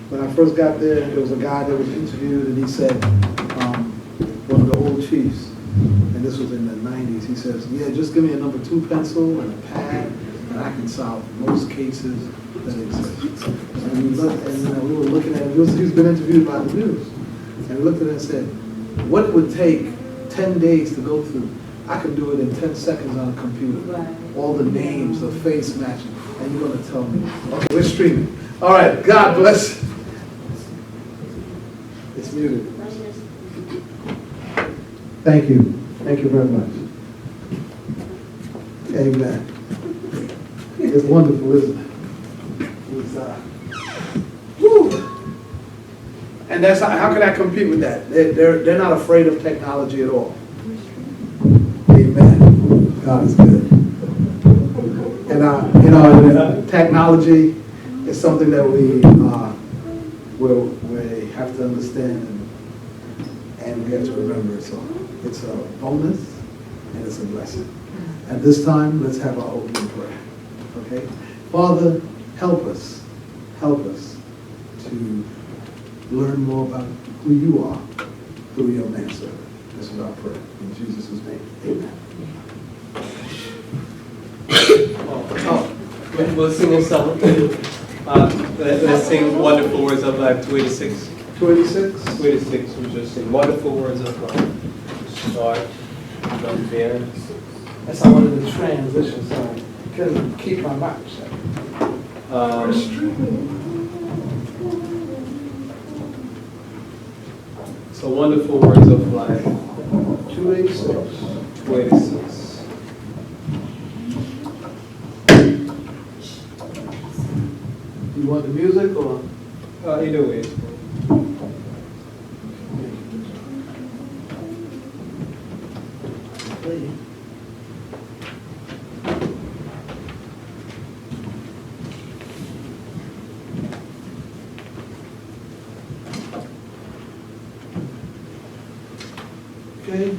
When I first got there was a guy that was interviewed, and he said, one of the old chiefs, and this was in the 90s, he says, yeah, just give me a number 2 pencil and a pad, and I can solve most cases that exist. And we were looking at him, he's been interviewed by the news, and we looked at it and said, what it would take 10 days to go through, I can do it in 10 seconds on a computer. Right. All the names, the face matching, and you're going to tell me. Okay, we're streaming. All right, God bless. It's muted. Thank you. Thank you very much. Amen. It's wonderful, isn't it? Woo. And that's how can I compete with that? They're not afraid of technology at all. Amen. God is good. And technology is something that we have to understand and we have to remember. It's a bonus and it's a blessing. At this time, let's have our opening prayer. Okay? Father, help us to learn more about who you are through your manservant. This is our prayer. In Jesus' name, amen. We'll sing a song. Let's sing Wonderful Words of Life, 286. 286? 286, we'll just sing Wonderful Words of Life. Start from there. That's how I wanted the transition, so I couldn't keep my mouth shut. So Wonderful Words of Life. 286. 286. You want the music or? Either way. Okay.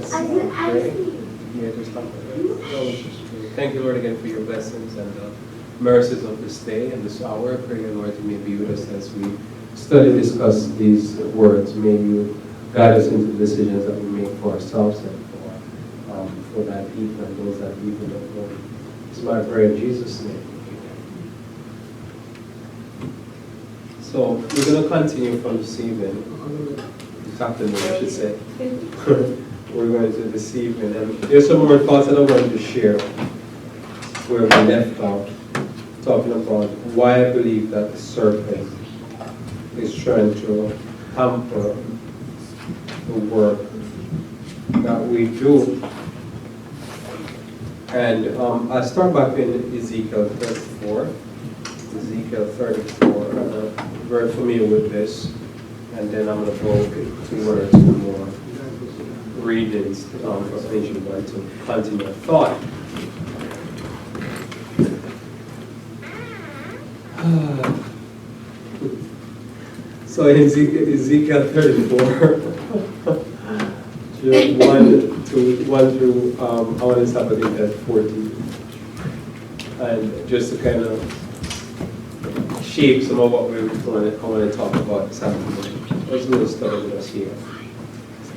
Let's pray. Yeah, just stop there. Thank you, Lord, again for your blessings and mercies of this day and this hour. I pray, Lord, you may be with us as we study, discuss these words. May you guide us into the decisions that we make for ourselves and for that people and those that people don't know. It's my prayer in Jesus' name. So we're going to continue from this evening, this afternoon, I should say. We're going to this evening, and there's some more thoughts that I wanted to share where we left off, talking about why I believe that the serpent is trying to hamper the work that we do. And I'll start back in Ezekiel 34. Ezekiel 34, I'm very familiar with this, and then I'm going to go to more readings for page 1 to continue my thought. So in Ezekiel 34, just 1 through, I want to stop at 14. And just to kind of shape some of what I want to talk about this afternoon. Let's do a study with us here.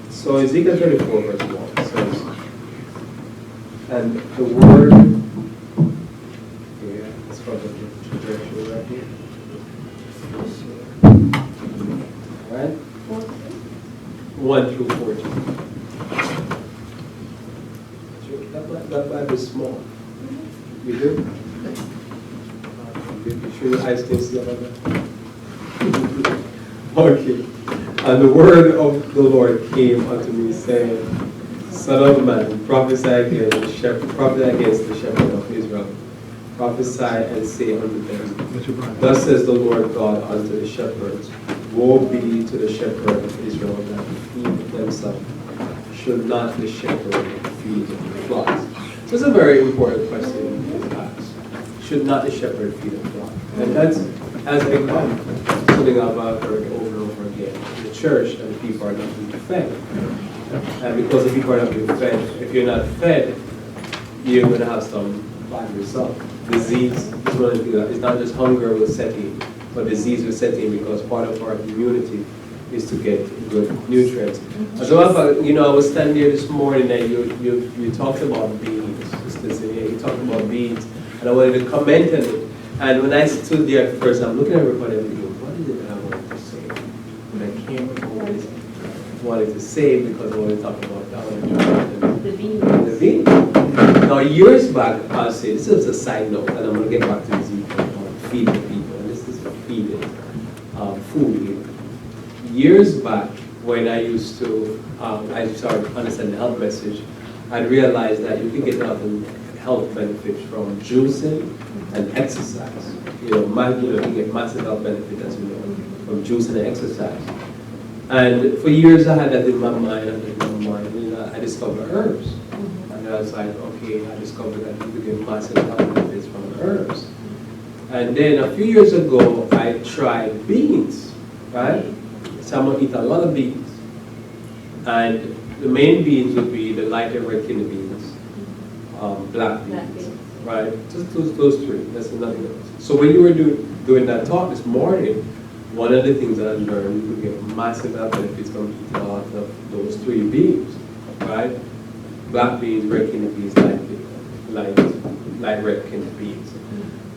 So Ezekiel 34 verse 1 says, and the word, yeah, let's go to the trajectory right here. Alright? 1 through 14. That Bible is small. You do? You sure your eyes can see all of that? Okay. And the word of the Lord came unto me, saying, Son of man, prophesy against the shepherd of Israel. Prophesy and say unto them, Thus says the Lord God unto the shepherds, Woe be to the shepherd of Israel that feed themselves. Should not the shepherd feed the flocks? So it's a very important question to ask. Should not the shepherd feed the flock? And that's something I've heard over and over again. In the church, and the people are not being fed. And because the people are not being fed, if you're not fed, you're going to have some bad result. Disease is going to do that. It's not just hunger will set in, but disease will set in because part of our immunity is to get good nutrients. As a matter of fact, I was standing here this morning and you talked about beans. You talked about beans, and I wanted to comment on it. And when I stood there at first, I'm looking at everybody and thinking, what is it that I wanted to say? But I can't remember what I wanted to say because I wanted to talk about that. The beans. The beans. Now, years back, I'll say, this is a side note, and I'm going to get back to Ezekiel, feeding people. And this is feeding food. Years back, when I used to, I started to understand the health message, I realized that you can get health benefits from juicing and exercise. You can get massive health benefits, as you know, from juicing and exercise. And for years I had that in my mind, I discovered herbs. And I was like, okay, I discovered that you could get massive health benefits from herbs. And then a few years ago, I tried beans, right? So I'm going to eat a lot of beans. And the main beans would be the lighter red kidney beans, black beans, right? Just those three, that's nothing else. So when you were doing that talk this morning, one of the things that I learned, you could get massive health benefits from eating a lot of those three beans, right? Black beans, red kidney beans, light red kidney beans.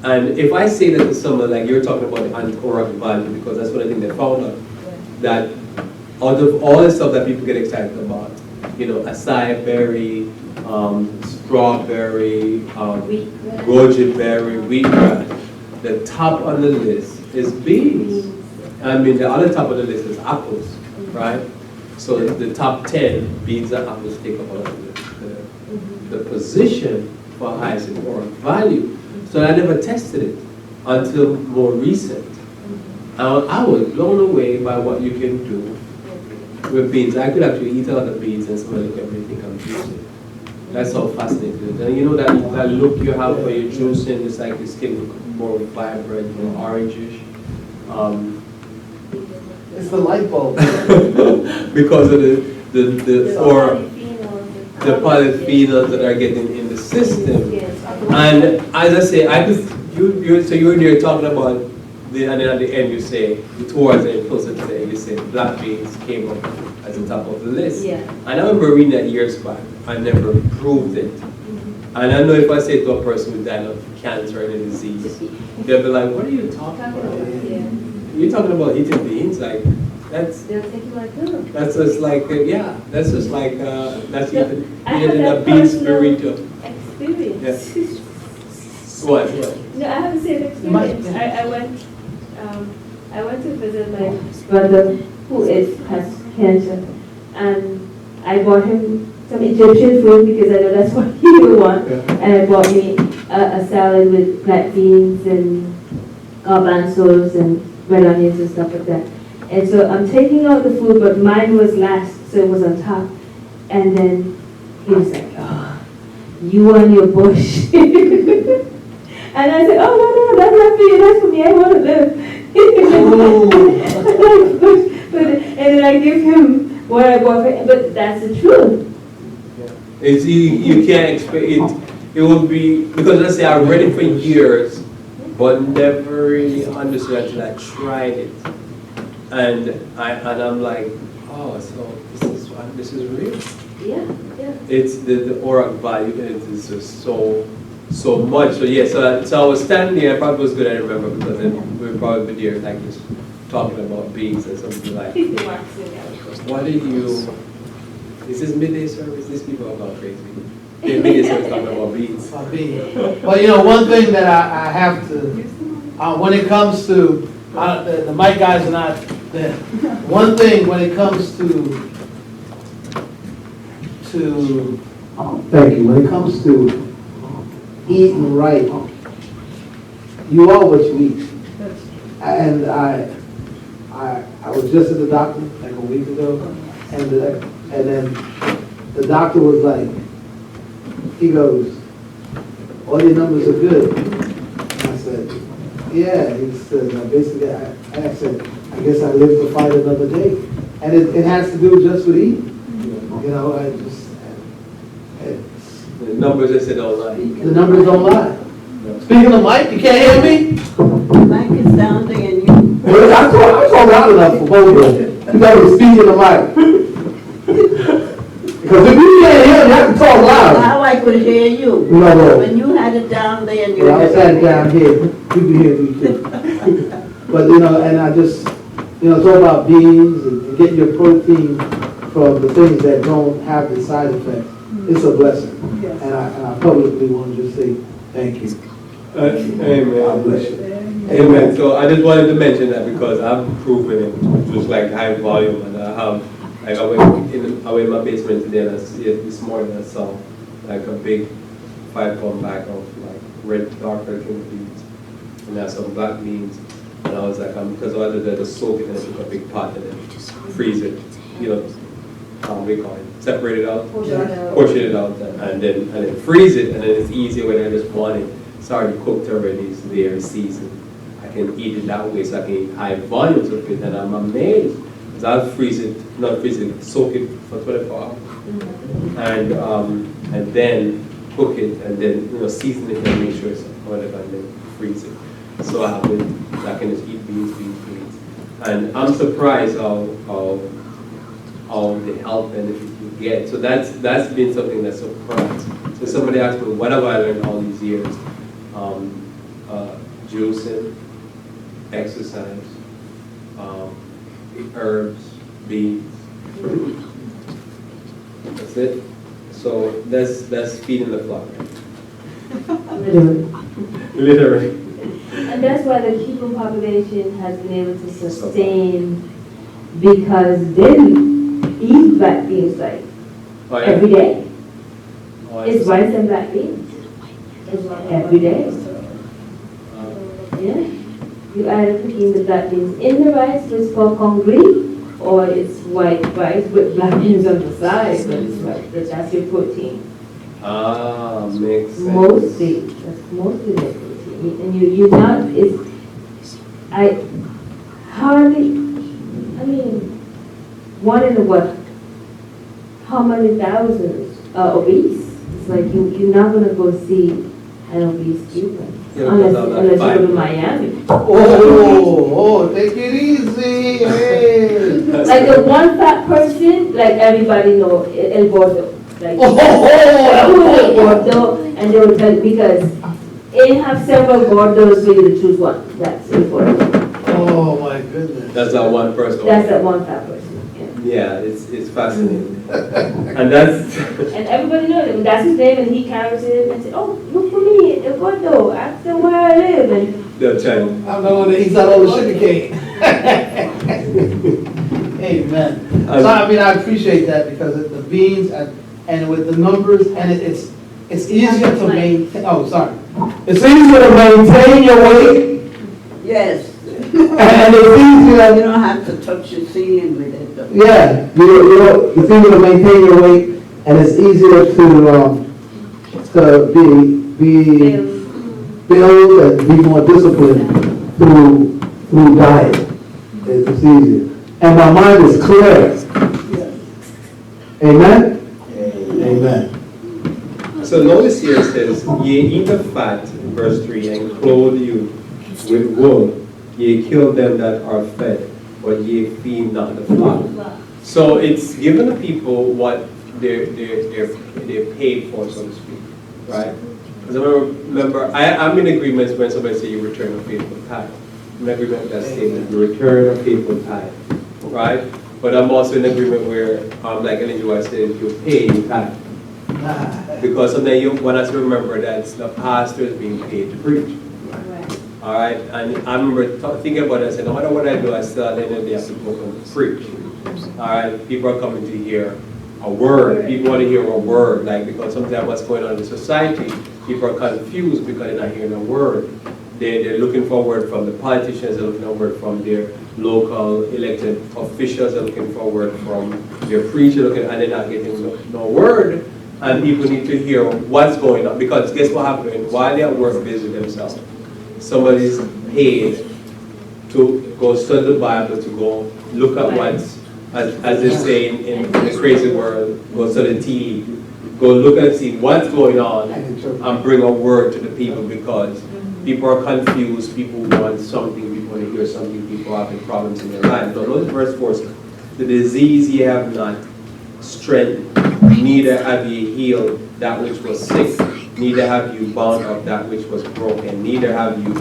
And if I say that to someone, like you're talking about the anti-corrupt value, because that's what I think they found out, that out of all the stuff that people get excited about, acai berry, strawberry, goji berry, wheatgrass, the top on the list is beans. I mean, the other top of the list is apples, right? So the top 10, beans and apples take up all of the position for highest in moral value. So I never tested it until more recent. I was blown away by what you can do with beans. I could actually eat a lot of beans and somebody look at me and think I'm juicing. That's how fascinating it is. And you know that look you have for your juicing, it's like your skin look more vibrant, more orangish. It's the light bulb. Because of the the polyphenols that are getting in the system. Yes. And as I say, so you were there talking about and then at the end you say, towards the end, closer to the end, you say black beans came up at the top of the list. Yeah. And I remember reading that years back. I never proved it. And I know if I say to a person who died of cancer or any disease, they'll be like, what are you talking about? Yeah. You're talking about eating beans? Like, that's They'll take you like, no. that's just like, yeah, that's just like, that's Yeah, eating I have a that beans personal burrito. experience. What? No, I have the same experience. I went to visit my brother who has cancer, and I bought him some Egyptian food because I know that's what he would want. Yeah. And I bought me a salad with black beans and garbanzos and red onions and stuff like that. And so I'm taking out the food, but mine was last, so it was on top. And then he was like, oh, you and your bush. And I said, oh, no, that's not for you, that's for me, I want to live. And then I give him what I bought for him, but that's the truth. It's, you can't expect it. It will be, because let's say I read it for years, but never really understood until I tried it. And I'm like, oh, so this is real. Yeah. It's the aura value, it is just so much. So yeah, so I was standing there, I probably was good, I remember, because then we were probably there like just talking about beans and something like, what did you, is this midday service? These people are about crazy. Midday service talking about beans. Well, you know, one thing that I have to, when it comes to, the mic guys are not there. One thing when it comes to, thank you, when it comes to eating right, you are what you eat. And I was just at the doctor like a week ago, and then the doctor was like, he goes, all your numbers are good. And I said, yeah. He said, basically, I said, I guess I live to fight another day. And it has to do just with eating. You know, The numbers just said don't lie. the numbers don't lie. Speaking of Mike, you can't hear me? Mike is down there and you. Well, I'm talking loud enough for both of you. You got to speak in the mic. Because if you can't hear me, I can talk loud. How I could hear you. No. When you had it down there and you. Yeah, I was sat down here. You can hear me too. But, you know, and I just, you know, talk about beans and getting your protein from the things that don't have the side effects. It's a blessing. Yes. And I publicly want to just say thank you. Amen. God bless you. Amen. So I just wanted to mention that because I'm proving it just like high volume, and I have, like I went in my basement today and I see it this morning, I saw like a big 5-pound bag of like dark red beans, and there's some black beans, and I was like, because I wanted to soak it in a big pot and then freeze it, you know, we call it, separate it out, portion it out, and then freeze it, and then it's easier when I just want it. It's already cooked already, it's there, seasoned. I can eat it that way, so I can eat high volumes of it, and I'm amazed. Because I'll soak it for 24 hours, and then cook it, and then season it and make sure it's whatever, and then freeze it. So I can just eat beans, and I'm surprised how the health benefits you get. So that's been something that's surprised. So somebody asked me, what have I learned all these years? Juicing, exercise, herbs, beans. That's it. So that's feeding the flock. Literally. And that's why the Cuban population has been able to sustain, because they eat black beans like every day. It's rice and black beans. It's every day. Yeah. You either cooking the black beans in the rice with pork congee, or it's white rice with black beans on the side, but it's right. That's your protein. Ah, makes sense. Mostly, that's mostly the protein. And you not, I mean, one in the what? How many thousands obese. It's like you're not gonna go see an obese Cuban Yeah, unless because I'm not you go fine. to Miami. Oh, take it easy, hey. Like the one fat person, like everybody know El Gordo. Like Oh, El Gordo, and they will tell you because they have several Gordos for you to choose one. That's El Gordo. oh my goodness. That's that one person. That's that one fat person. Yeah. Yeah, it's fascinating. And that's, And everybody knows him. That's his name, and he carries it and says, "Oh, look for me, El Gordo. Ask them where I live." And they'll tell you. I'm the one that eats out all the sugar cane. Amen. So I mean, I appreciate that because the beans and with the numbers and it's easier to maintain. Oh, sorry. It's easier to maintain your weight Yes. and it's easier. You don't have to touch your ceiling with it though. Yeah, you know, it's easier to maintain your weight, and it's easier to be build and be more disciplined through diet. It's easier, and my mind is clear. Amen. Amen. So notice here it says, ye eat the fat, verse 3, and clothe you with wool. Ye kill them that are fed, but ye feed not the flock. So it's given the people what they're paid for, so to speak, right? Because I remember, I'm in agreement when somebody say you return a faithful tithe. I'm in agreement with that statement, you return a faithful tithe, right? But I'm also in agreement where, like Ellen Joy says, you pay your tithe. Because sometimes you want us to remember that the pastor is being paid to preach. All right, and I remember thinking about it, I said, no matter what I do, I still at the end of the day have to go and preach. All right, people are coming to hear a word. People want to hear a word, like, because sometimes what's going on in society, people are confused because they're not hearing a word. They're looking for a word from the politicians, they're looking for a word from their local elected officials, they're looking for a word from their preacher, and they're not getting no word. And people need to hear what's going on, because guess what happened? While they're at work, busy themselves. Somebody's paid to go study the Bible, to go look at what's, as they say in the crazy world, go study TV, go look and see what's going on and bring a word to the people, because people are confused, people want something, people want to hear something, people are having problems in their lives. So notice verse 4, the disease ye have not strengthened, neither have ye healed that which was sick, neither have you bound up that which was broken, neither have you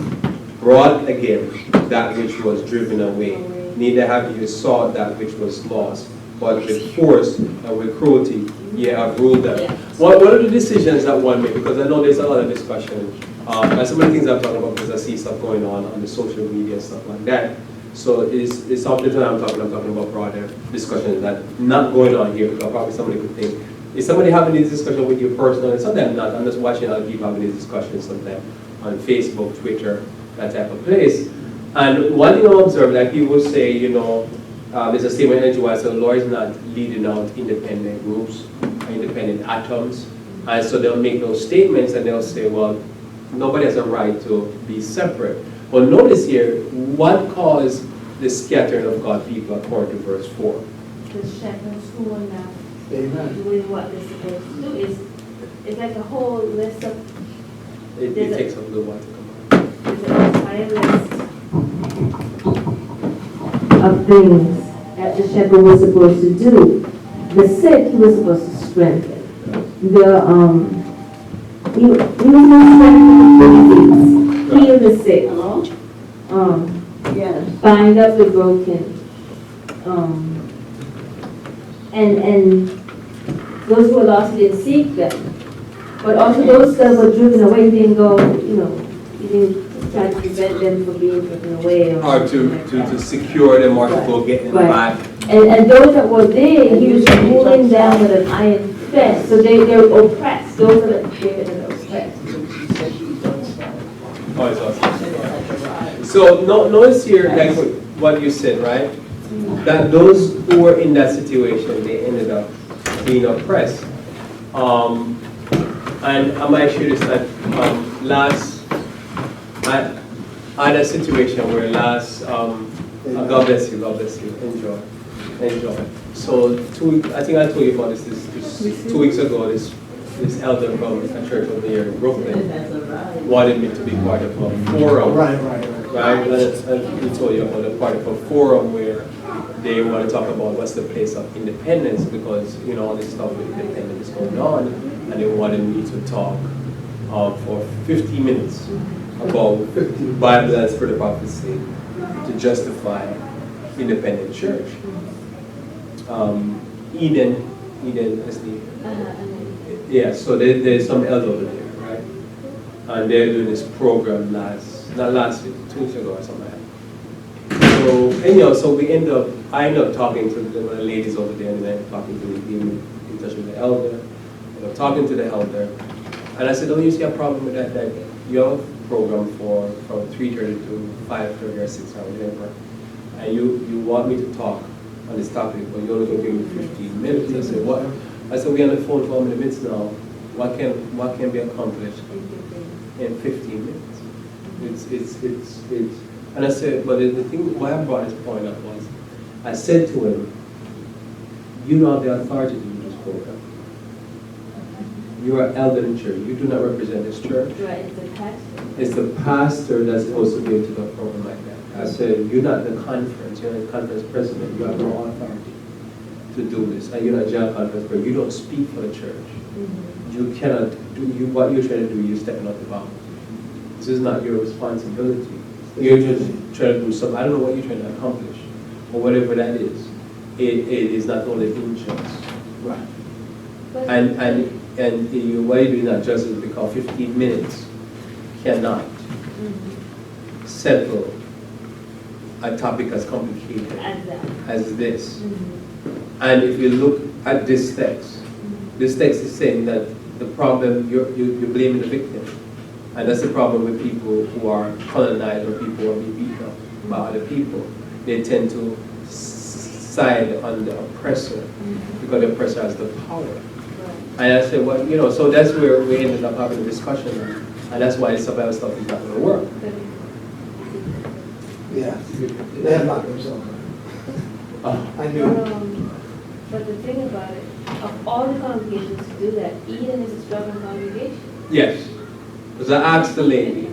brought again that which was driven away, neither have you sought that which was lost, but with force and with cruelty ye have ruled them. What are the decisions that one made? Because I know there's a lot of discussion. And some of the things I'm talking about because I see stuff going on the social media and stuff like that. So it's often I'm talking about broader discussions that not going on here, because probably somebody could think, is somebody having this discussion with you personally? Sometimes not. I'm just watching other people having these discussions sometimes on Facebook, Twitter, that type of place. And one thing I observe, like people say, you know, there's a statement in NGY, so the Lord is not leading out independent groups, independent atoms. And so they'll make those statements and they'll say, well, nobody has a right to be separate. But notice here, what caused the scattering of God's people according to verse 4? The shepherds who are not Amen. doing what they're supposed to do is like a whole list of, It There's a- takes a little while to come out. there's an entire list of things that the shepherd was supposed to do. The sick he was supposed to strengthen. He was supposed to strengthen the disease, heal the sick, Hello? Yes. bind up the broken, and those who were lost, he didn't seek them. But also those that were driven away, he didn't go, you know, he didn't try to prevent them from being driven away. Or to secure them or to go get them Right. back. And those that were there, he was ruling them with an iron fist. So they're oppressed. Those are the that are oppressed. Oh, it's awesome. So notice here, like what you said, right? That those who were in that situation, they ended up being oppressed. And I might share this that I had a situation where God bless you, enjoy. So I think I told you about this 2 weeks ago, this elder from a church over here in Brooklyn wanted me to be part of a forum. Right. Right, and we told you about a part of a forum where they want to talk about what's the place of independence, because all this stuff with independence is going on, and they wanted me to talk for 50 minutes about Bible and Spirit of Prophecy to justify independent church. Eden, is the yeah. So there's some elder over there, right? And they're doing this program not last week, 2 weeks ago or something like that. So anyhow, I end up talking to the ladies over there, and then talking to being in touch with the elder, talking to the elder, and I said, "Oh, you see a problem with that you have a program from 3:30 to 5:30 or 6 hours, whatever, and you want me to talk on this topic, but you're only going to give me 15 minutes." I said, "What?" I said, "We're on the phone for how many minutes now? What can be accomplished in 15 minutes?" It's and I said, but the thing why I brought this point up was, I said to him, "You don't have the authority to do this program. You are elder in church. You do not represent this church. Right, it's the pastor. It's the pastor that's supposed to be into the program like that." I said, "You're not the conference. You're not the conference president. You have no authority to do this. And you're not general conference president. You don't speak for the church. You cannot do what you're trying to do. You're stepping out the bounds. This is not your responsibility. You're just trying to do something. I don't know what you're trying to accomplish, or whatever that is. It is not only in church." Right. And what you do not just because 15 minutes cannot settle a topic as complicated as this. And if you look at this text is saying that the problem, you're blaming the victim. And that's the problem with people who are colonized or people who are being beaten up by other people. They tend to side on the oppressor because the oppressor has the power. And I said, well, so that's where we ended up having a discussion, and that's why survival stuff is not going to work. Yeah, they have locked themselves up. I knew it. But the thing about it, of all the congregations to do that, Eden is a struggling congregation. Yes, because I asked the lady,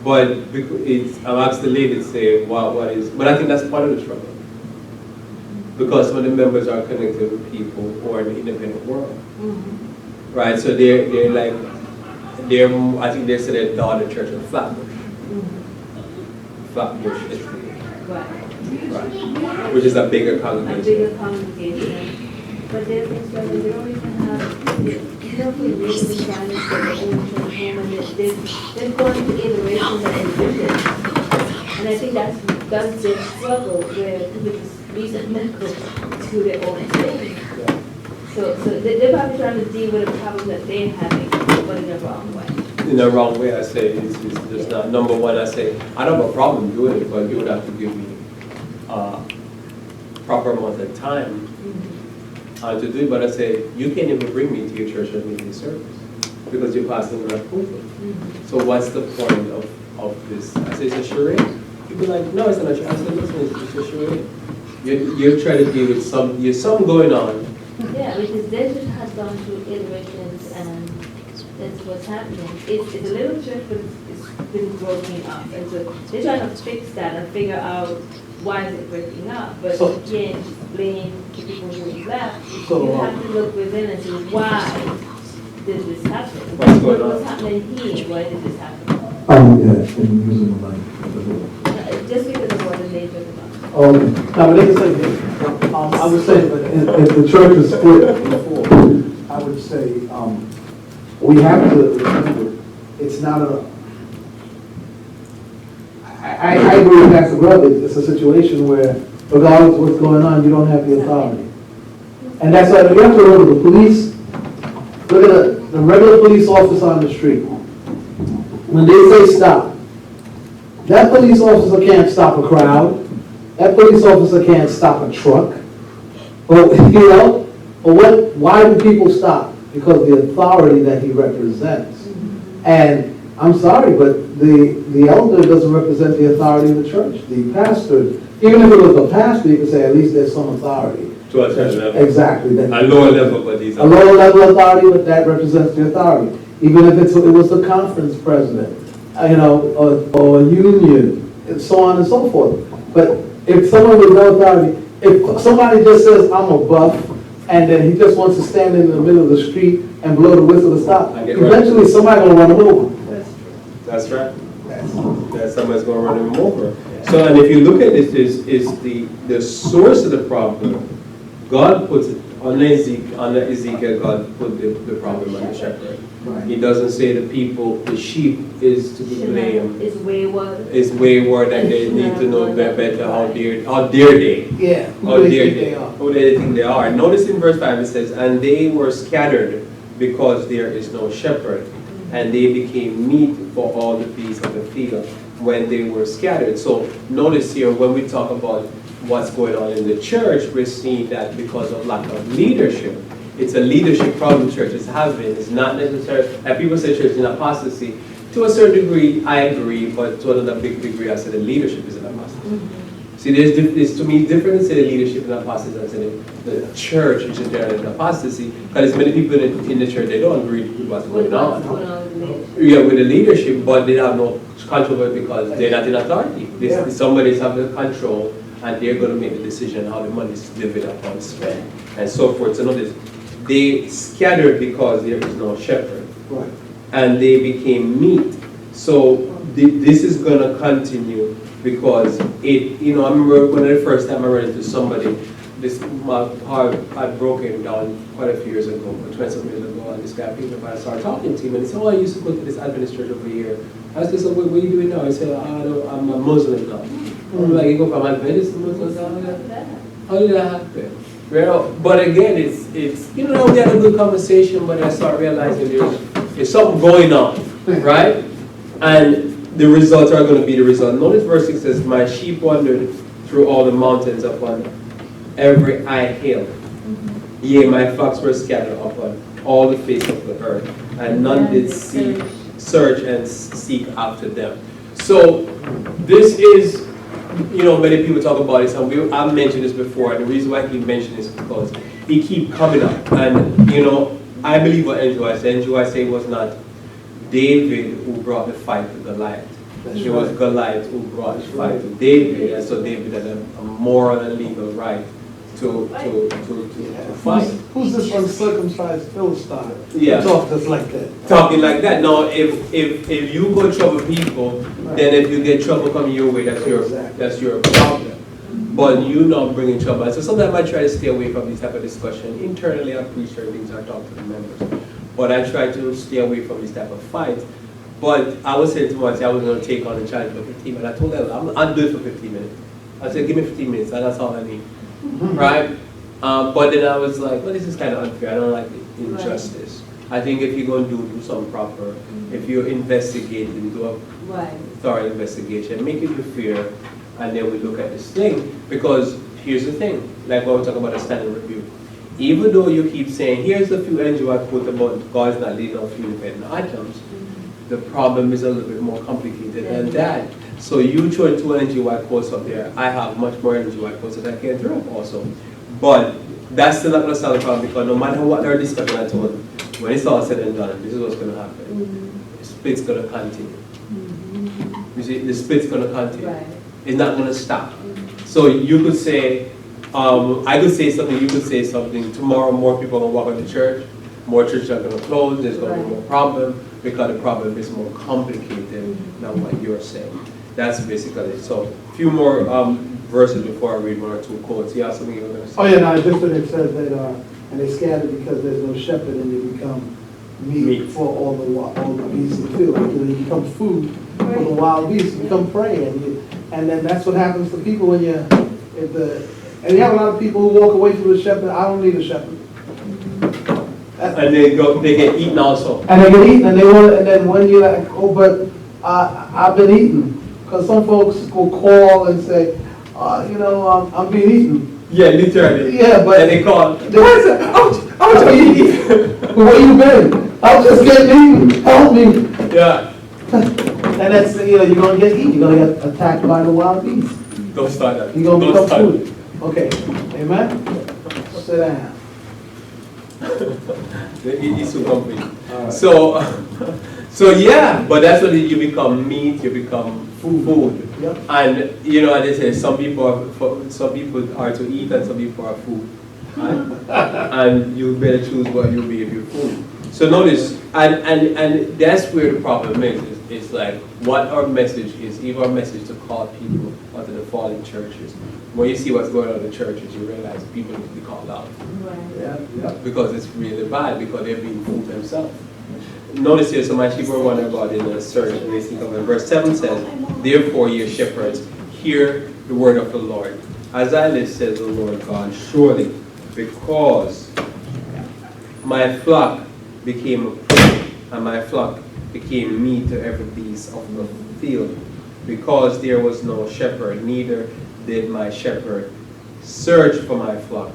but I asked the lady to say what is, but I think that's part of the struggle. Because some of the members are connected with people who are in the independent world. Right, so they're I think they said their daughter church in Flatbush. Flatbush is right, which is a bigger congregation. A bigger congregation. But they're struggling, they don't even have, they don't feel really violence for their own church home, and they've gone through iterations and iterations. And I think that's their struggle, where people just resentmental to their own thing. So they're probably trying to deal with a problem that they're having, but in the wrong way. In the wrong way, I say, it's just not. Number one, I say, I don't have a problem doing it, but you would have to give me proper amount of time to do it. But I say, you can't even bring me to your church or meeting service because you're passing an approval. So what's the point of this? I say, it's a charade. People are like, no, it's not a charade. I say, listen, it's just a charade. You're trying to deal with there's something going on. Yeah, because they just has gone through iterations, and that's what's happening. It's a little church, but it's been broken up, and so they're trying to fix that and figure out why is it breaking up. But you can't blame the people who left. You have to look within and see why did this happen? What's going on? What's happening here? Why did this happen? Yeah, and using the mic. Just because of what the nature of the problem. Oh, okay. No, but they can say, I would say, but if the church is split before, I would say, we have to remember, it's not I agree with Pastor Grubb, it's a situation where, regardless of what's going on, you don't have the authority. And that's why you have to remember the police, look at the regular police officer on the street. When they say stop, that police officer can't stop a crowd. That police officer can't stop a truck. But, why do people stop? Because the authority that he represents. And I'm sorry, but the elder doesn't represent the authority of the church. The pastor, even if it was a pastor, you could say at least there's some authority. To a certain level. Exactly. A lower level, but these A are. lower level authority, but that represents the authority. Even if it was a conference president, or a union, and so on and so forth. But if someone with no authority, if somebody just says, I'm a buff, and then he just wants to stand in the middle of the street and blow the whistle to stop, I get right. eventually somebody gonna run him over. That's right. That someone's going to run him over. So, and if you look at this, is the source of the problem. God puts it on Ezekiel. God put the problem on the shepherd. Right. He doesn't say the people, the sheep is to be blamed. It's wayward. It's wayward, and they need to know better how dare they. Yeah. How dare they? Who they think they are? Notice in verse 5 it says, and they were scattered because there is no shepherd, and they became meat for all the beasts of the field when they were scattered. So notice here, when we talk about what's going on in the church, we're seeing that because of lack of leadership. It's a leadership problem churches have been. It's not necessarily, and people say church is an apostasy. To a certain degree, I agree, but to another big degree, I say the leadership is an apostasy. See, there's to me different to say the leadership is an apostasy than say the church is an apostasy, because there's many people in the church, they don't agree with what's going on. Yeah, with the leadership, but they have no control over it because they're not in authority. Somebody's having the control, and they're going to make the decision how the money is divided upon spent, and so forth. So notice, they scattered because there is no shepherd. Right. And they became meat. So this is going to continue because I remember when the first time I ran into somebody, my heart had broken down quite a few years ago, 20 some years ago, and this guy picked up and I started talking to him, and he said, oh, I used to go to this Adventist church over here. I said, so what are you doing now? He said, I'm a Muslim now. I'm like, you go from Adventist to Muslim? How did that happen? Well, but again, it's we had a good conversation, but I start realizing there's something going on, right? And the results are going to be the result. Notice verse 6 says, my sheep wandered through all the mountains upon every high hill. Yea, my flocks were scattered upon all the face of the earth, and none did search and seek after them. So this is, many people talk about this, and I've mentioned this before, and the reason why I keep mentioning this is because it keeps coming up. And, I believe what NGY say was not David who brought the fight to Goliath. It was Goliath who brought the fight to David, and so David had a moral and legal right to fight. Who's this uncircumcised Philistine? Yeah. Talk just like that. Talking like that. Now, if you go trouble people, then if you get trouble coming your way, that's your problem. But you not bringing trouble. So sometimes I try to stay away from this type of discussion. Internally, I preach certain things, I talk to the members. But I try to stay away from this type of fight. But I was saying to myself, I was going to take on the challenge for 15 minutes. I told them, I'll do it for 15 minutes. I said, give me 15 minutes, and that's all I need. Right? But then I was like, well, this is kind of unfair. I don't like the injustice. I think if you're going to do something proper, if you investigate and do a thorough investigation, make it fair, and then we look at this thing. Because here's the thing, like when we talk about a standard review. Even though you keep saying, here's a few NGY quote about God's not leading off few independent items, the problem is a little bit more complicated than that. So you throw 2 NGY quotes up there, I have much more NGY quotes that I can throw up also. But that's still not going to solve the problem, because no matter what they're discussing at all, when it's all said and done, this is what's going to happen. The split's going to continue. You see, the split's going to continue. It's not going to stop. So you could say, I could say something, you could say something. Tomorrow more people are going to walk into church, more churches are going to close, there's going to be more problem, because the problem is more complicated than what you're saying. That's basically it. So a few more verses before I read 1 or 2 quotes. Yeah, something you were going to say? Oh yeah, no, just that it says that, and they scattered because there's no shepherd, and they become meat for all the beasts of the field. Like, you become food for the wild beasts, you become prey, and then that's what happens to people when and you have a lot of people who walk away from the shepherd. I don't need a shepherd. And they get eaten also. And they get eaten, and then when you're like, oh, but I've been eaten. Because some folks will call and say, I'm being eaten. Yeah, literally. Yeah, but and they call. I'm being eaten. Where you been? I'm just getting eaten. Help me. Yeah. And that's, you're gonna get eaten, you're gonna get attacked by the wild beasts. Don't start that. You're gonna Don't become start. food. Okay, amen? Sit down. It's so complete. All right. So yeah, but that's when you become meat, you become food. Yep. And as they say, some people are to eat and some people are food. And you better choose what you'll be if you're food. So notice, and that's where the problem is. It's like what our message is, even our message to call people out of the fallen churches. When you see what's going on in the churches, you realize people need to be called out. Yeah, yeah. Because it's really bad, because they're being fooled themselves. Notice here, so my sheep were wondering about in the search, and they think of it. Verse 7 says, therefore, ye shepherds, hear the word of the Lord. As I live, says the Lord God, surely, because my flock became a prey, and my flock became meat to every beast of the field, because there was no shepherd, neither did my shepherd search for my flock,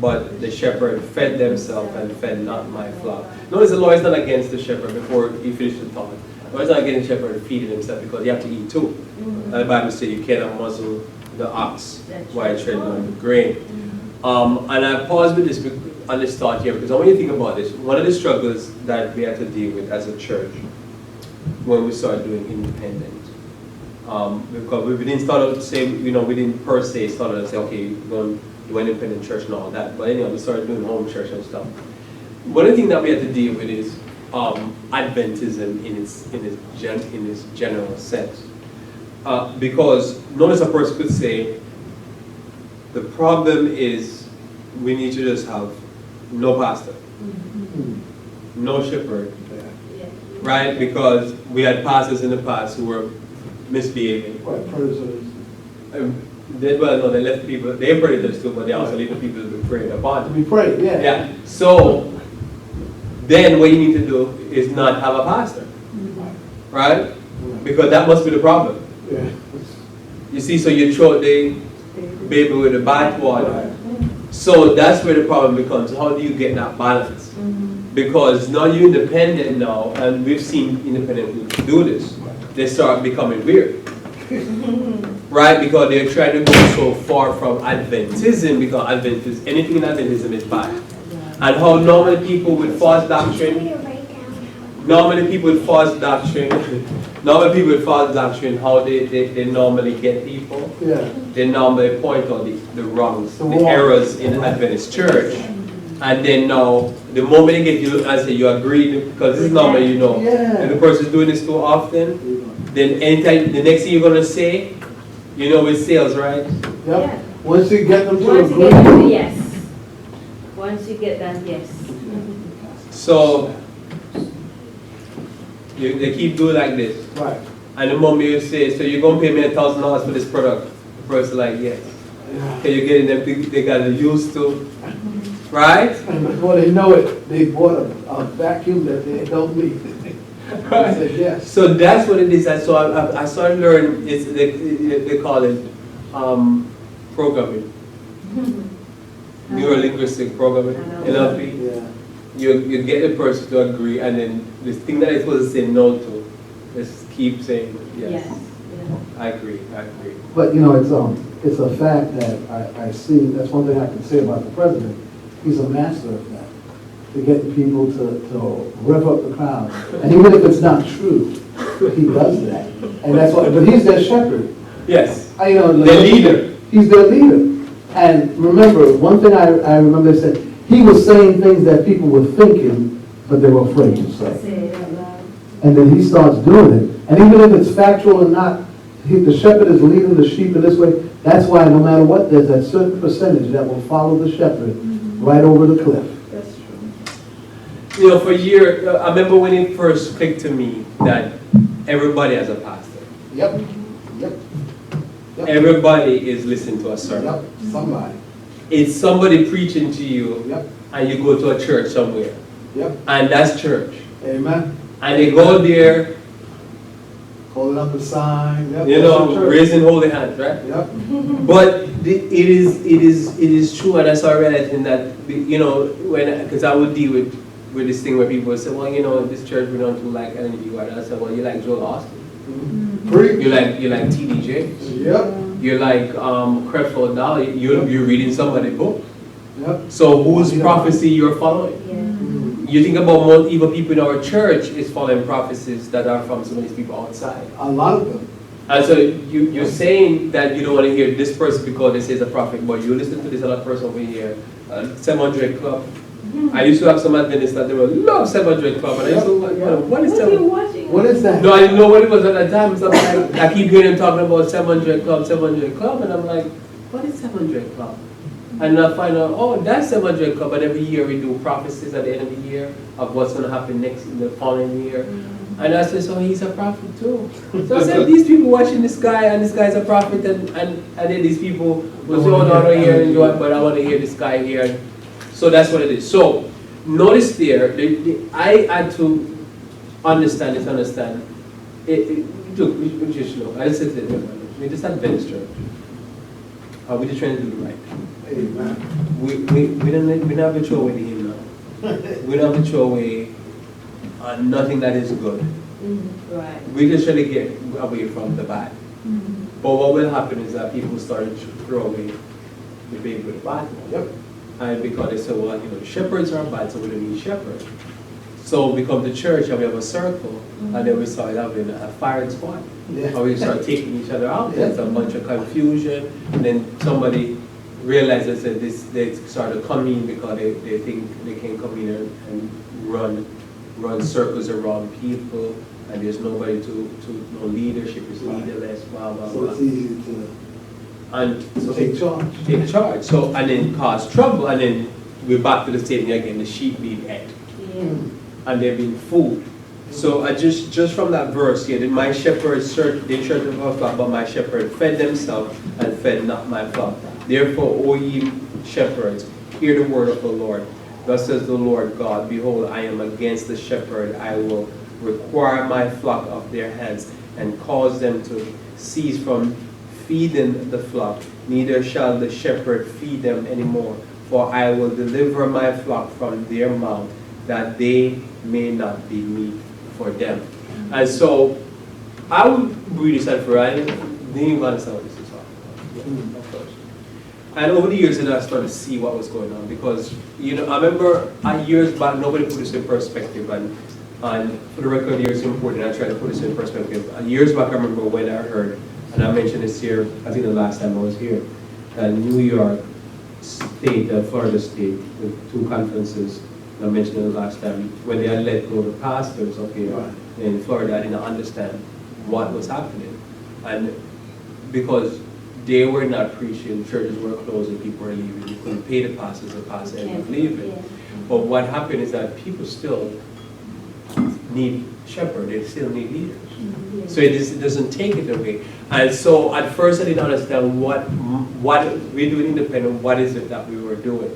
but the shepherd fed themselves and fed not my flock. Notice the Lord is not against the shepherd before he finished the thought. The Lord is not against the shepherd feeding himself, because you have to eat too. The Bible says you cannot muzzle the ox while treading on the grain. And I pause with this on this thought here, because I want you to think about this. One of the struggles that we have to deal with as a church when we start doing independent. Because we didn't start out to say, we didn't per se start out to say, okay, we're going to do an independent church and all that. But anyhow, we started doing home church and stuff. One of the things that we have to deal with is Adventism in its general sense. Because notice a person could say, the problem is we need to just have no pastor, no shepherd, right? Because we had pastors in the past who were misbehaving. Right, predators. They left people, they're predators too, but they also leave the people to be preyed upon. To be prayed, yeah. Yeah, so then what you need to do is not have a pastor, right? Because that must be the problem. Yeah. You see, so you throw the baby with the bathwater. So that's where the problem becomes. How do you get that balance? Because now you're independent now, and we've seen independent people do this. They start becoming weird. Right? Because they're trying to go so far from Adventism, because anything in Adventism is bad. And how normally people with false doctrine, how they normally get people, Yeah. they normally point out the wrongs, the wrong. errors in the Adventist church. And then now, the moment they get you and say you agree, because this is normally, Yeah. if the person's doing this too often, then anytime, the next thing you're going to say, with sales, right? Yep. Once you get them to Once you agree. get that, yes. Once you get that, yes. So, they keep doing like this. Right. And the moment you say, so you're going to pay me $1,000 for this product, the person's like, yes. Yeah. Okay, you're getting them, they got used to, right? And before they know it, they bought a vacuum that they don't need. I said, yes. So that's what it is. And so I started learning, they call it programming. Neuro-linguistic programming, NLP. Yeah. You get the person to agree, and then this thing that they're supposed to say no to, just keep saying yes. I agree. But it's a fact that I see. That's one thing I can say about the president. He's a master of that, to get people to rev up the crowd. And even if it's not true, he does that. And that's why. But he's their shepherd. Yes. Their leader. He's their leader. And remember, one thing I remember, they said he was saying things that people were thinking, but they were afraid to say. Say it out loud. And then he starts doing it. And even if it's factual or not, the shepherd is leading the sheep in this way. That's why no matter what, there's that certain percentage that will follow the shepherd right over the cliff. That's true. For years, I remember when it first clicked to me that everybody has a pastor. Yep. Everybody is listening to a sermon. Yep. Somebody. It's somebody preaching to you, Yep. and you go to a church somewhere, Yep. and that's church. Amen. And they go there, Holding up the sign. Yep. That's the church. raising holy hands, right? Yep. But it is true, and I started realizing that because I would deal with with this thing where people say, well, you know, this church we don't do like Ellen G. White. And I said, well, you like Joel Austin. Preach. You like T.D. Jakes. Yep, You like Creflo Dollar. You're reading somebody's book. yep. So whose prophecy you're following? Yeah. You think about most evil people in our church is following prophecies that are from some of these people outside. A lot of them. And so you're saying that you don't want to hear this person because they say it's a prophet, but you listen to this other person over here, 700 Club. I used to have some Adventists that they were love 700 Club, and I used to like, what is What are you 700? watching? What is that? No, I didn't know what it was at that time. So I'm like, I keep hearing them talking about 700 Club, 700 Club, and I'm like, what is 700 Club? And I find out, oh, that's 700 Club, and every year we do prophecies at the end of the year of what's going to happen next in the following year. And I said, so he's a prophet too. So I said, these people watching this guy, and this guy's a prophet, and then these people will say, oh, no, I don't hear it, but I want to hear this guy here. So that's what it is. So notice there, I had to understand. Look, we just look. I just said, we just had Venice Church. We're just trying to do it right. Amen. We don't have to throw away the hymn now. We don't have to throw away nothing that is good. Right. We just try to get away from the bad. But what will happen is that people start to throw away the baby with the bad. Yep. And because they say, well, you know, shepherds are bad, so we don't need shepherds. So we come to church and we have a circle, and then we start having a firing squad. Yeah. And we start taking each other out. Yeah. There's a bunch of confusion, and then somebody realizes that they start to come in because they think they can come in and run circles around people, and there's nobody no leadership is leaderless, blah, blah, So blah. it's easy to And take charge. take charge. So, and then cause trouble, and then we're back to the statement again, the sheep being ate, Yeah. and they're being food. So I just from that verse here, that my shepherd searched the church of our flock, but my shepherd fed themselves and fed not my flock. Therefore, O ye shepherds, hear the word of the Lord. Thus says the Lord God, behold, I am against the shepherd. I will require my flock of their hands and cause them to cease from feeding the flock. Neither shall the shepherd feed them anymore. For I will deliver my flock from their mouth, that they may not be meat for them. And so, I would read this at Friday. Didn't even understand what this is talking about, of course. And over the years, I started to see what was going on, because, you know, I remember years back, nobody put this in perspective, and for the record here, it's important, I try to put this in perspective. Years back, I remember when I heard, and I mentioned this here, I think the last time I was here, that New York State and Florida State, the two conferences, I mentioned it the last time, when they had let go the pastors up here in Florida, I didn't understand what was happening. And because they were not preaching, churches were closing, people were leaving, you couldn't pay the pastors and leaving. Yeah. But what happened is that people still need shepherds, they still need leaders. Yeah. So it doesn't take it away. And so at first I didn't understand what we're doing independent, what is it that we were doing?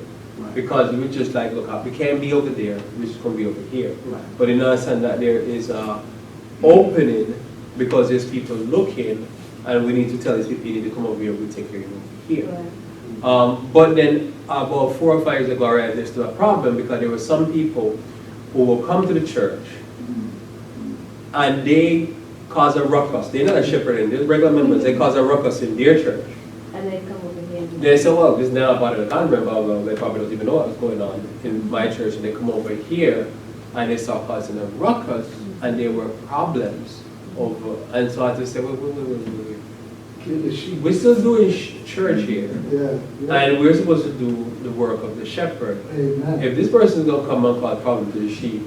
Because we were just like, look, we can't be over there, we're just going to be over here. Right. But in understand that there is an opening, because there's people looking, and we need to tell these people, you need to come over here, we take care of you over here. Right. But then about 4 or 5 years ago, I realized there's still a problem, because there were some people who will come to the church and they cause a ruckus. They're not a shepherd, and they're regular members, they cause a ruckus in their church. And they come over here. They say, well, this is not part of the convent, blah, blah, blah. They probably don't even know what's going on in my church, and they come over here and they start causing a ruckus, and there were problems over, and so I just said, wait. Kill the sheep. We're still doing church here, Yeah. and we're supposed to do the work of the shepherd. Amen. If this person is going to come and cause problem to the sheep,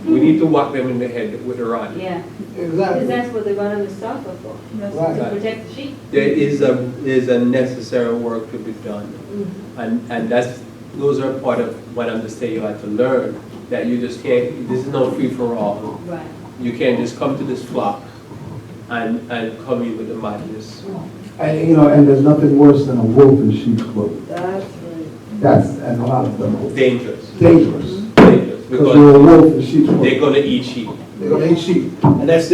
we need to whack them in the head with a rod. Yeah. Because Exactly. that's what the rod and the staff are for. Right. To protect the sheep. There is a necessary work to be done, and those are part of what I'm just saying you have to learn, that you just can't, this is no free for all. Right. You can't just come to this flock and come in with the madness. And, and there's nothing worse than a wolf in sheep's clothing. That's right. That's, and a lot of them are Dangerous. dangerous. Dangerous. Because you're a Because wolf in sheep's they're clothing. going to eat sheep. They're going to eat sheep. And that's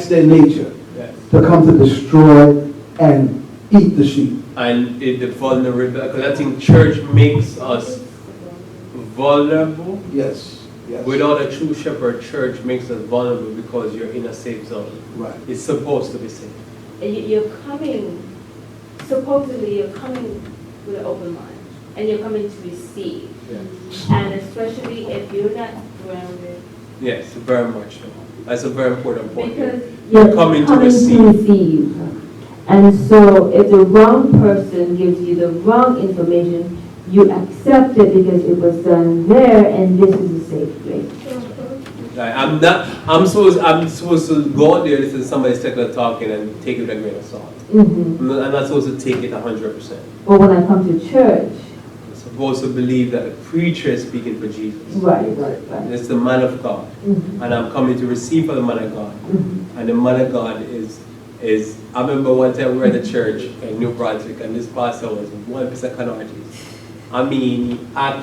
their nature, Yes. to come to destroy and eat the sheep. And the vulnerable, because I think church makes us vulnerable Yes. Yes. Without a true shepherd, church makes us vulnerable because you're in a safe zone. Right. It's supposed to be safe. And you're coming, supposedly you're coming with an open mind, and you're coming to receive. Yeah. And especially if you're not grounded. Yes, very much so. That's a very important point. Because You're you're coming coming to to receive. And so if the wrong person gives you the wrong information, you accept it because it was done there and this is a safe place. Like, I'm supposed to go out there, listen to somebody secular talking and take it with a grain of salt. Mm-hmm. I'm not supposed to take it 100%. But when I come to church, I'm supposed to believe that the preacher is speaking for Jesus. right. It's the man of God. Mm-hmm. And I'm coming to receive from the man of God. Mm-hmm. And the man of God is I remember one time we were at the church in New Brunswick and this pastor was one piece of artist. I mean,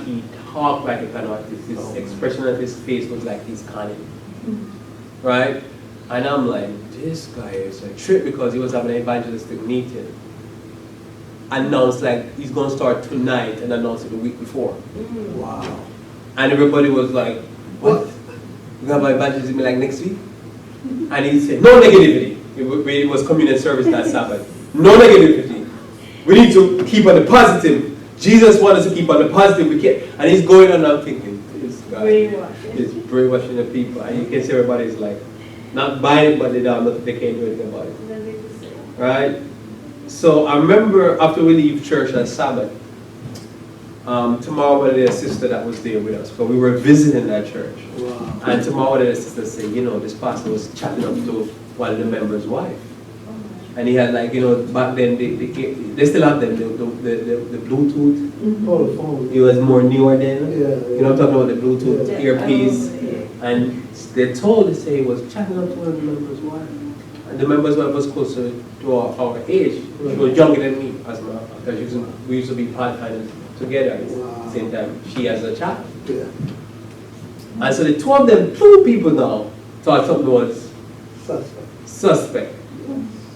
he talked like a artist. His expression of his face was like he's cunning. Right? And I'm like, this guy is a trip because he was having an evangelistic meeting. Announced like he's going to start tonight and announced it the week before. Wow. And everybody was like, what? We're going to have an evangelism like next week? And he said, no negativity. It was communion service that Sabbath. No negativity. We need to keep on the positive. Jesus wants us to keep on the positive. We can't. And he's going on and I'm thinking, this guy is brainwashing the people. And you can see everybody's like, not buying it, but they can't do anything about it. Right? So I remember after we leave church on Sabbath, tomorrow one of the sister that was there with us, because we were visiting that church. Wow. And tomorrow one of the sisters said, this pastor was chatting up to one of the members' wife. And he had like, back then they still have them, the Bluetooth. Oh, the phone. It was more newer then. Yeah. I'm talking about the Bluetooth Yeah. earpiece. And they say he was chatting up to one of the members' wife. And the members' wife was closer to our age. She was younger than me, as a matter of fact, because we used to be part-time together at the same time. She has a child. Yeah. And so the two of them, two people now, thought something was suspect.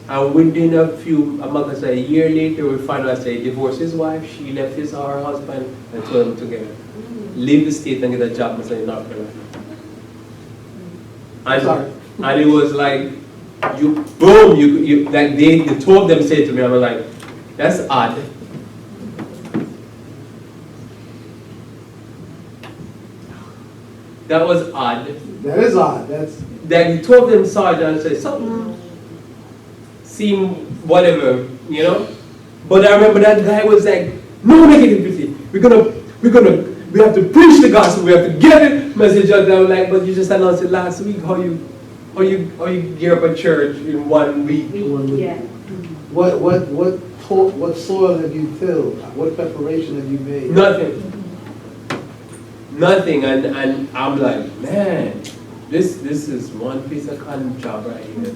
And within I'm not going to say a year later, we find out he divorced his wife, she left her husband, and two of them together. Leave the state and get a job in North Carolina. And it was like, like the two of them said to me, I was like, that's odd. That was odd. That is odd. That's. Like the two of them saw it and said, something seemed whatever, But I remember that guy was like, no negativity. We have to preach the gospel. We have to get it message out there. Like, but you just announced it last week. How you gear up a church in 1 week? Yeah. What soil have you tilled? What preparation have you made? Nothing. And I'm like, man, this is one piece of con job right here.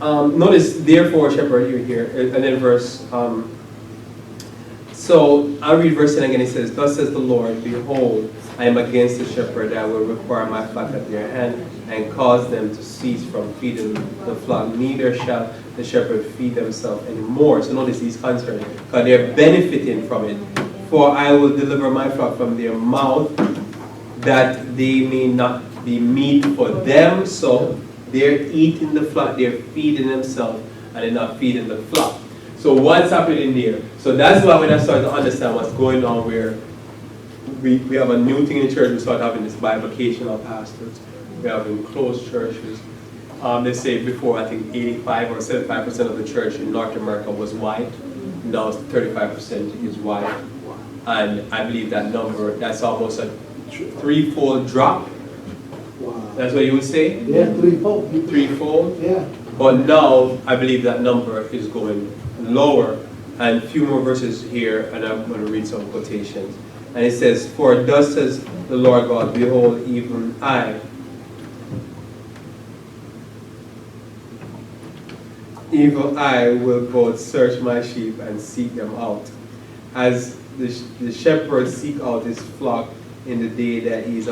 Notice, therefore, shepherd, you're here, and then verse. So I'll read verse 10 again. It says, thus says the Lord, behold, I am against the shepherd that will require my flock at their hand and cause them to cease from feeding the flock. Neither shall the shepherd feed themselves anymore. So notice he's concerned because they're benefiting from it. For I will deliver my flock from their mouth, that they may not be meat for them. So they're eating the flock, they're feeding themselves, and they're not feeding the flock. So what's happening there? So that's why when I started to understand what's going on, where we have a new thing in church, we start having this bivocational pastors. We have enclosed churches. They say before, I think 85 or 75% of the church in North America was white. Now 35% is white. And I believe that number, that's almost a threefold drop. Wow. That's what you would say? Yeah, threefold. Threefold? Yeah. But now, I believe that number is going lower. And a few more verses here, and I'm going to read some quotations. And it says, for thus says the Lord God, behold, even I will both search my sheep and seek them out. As the shepherd seek out his flock in the day that he is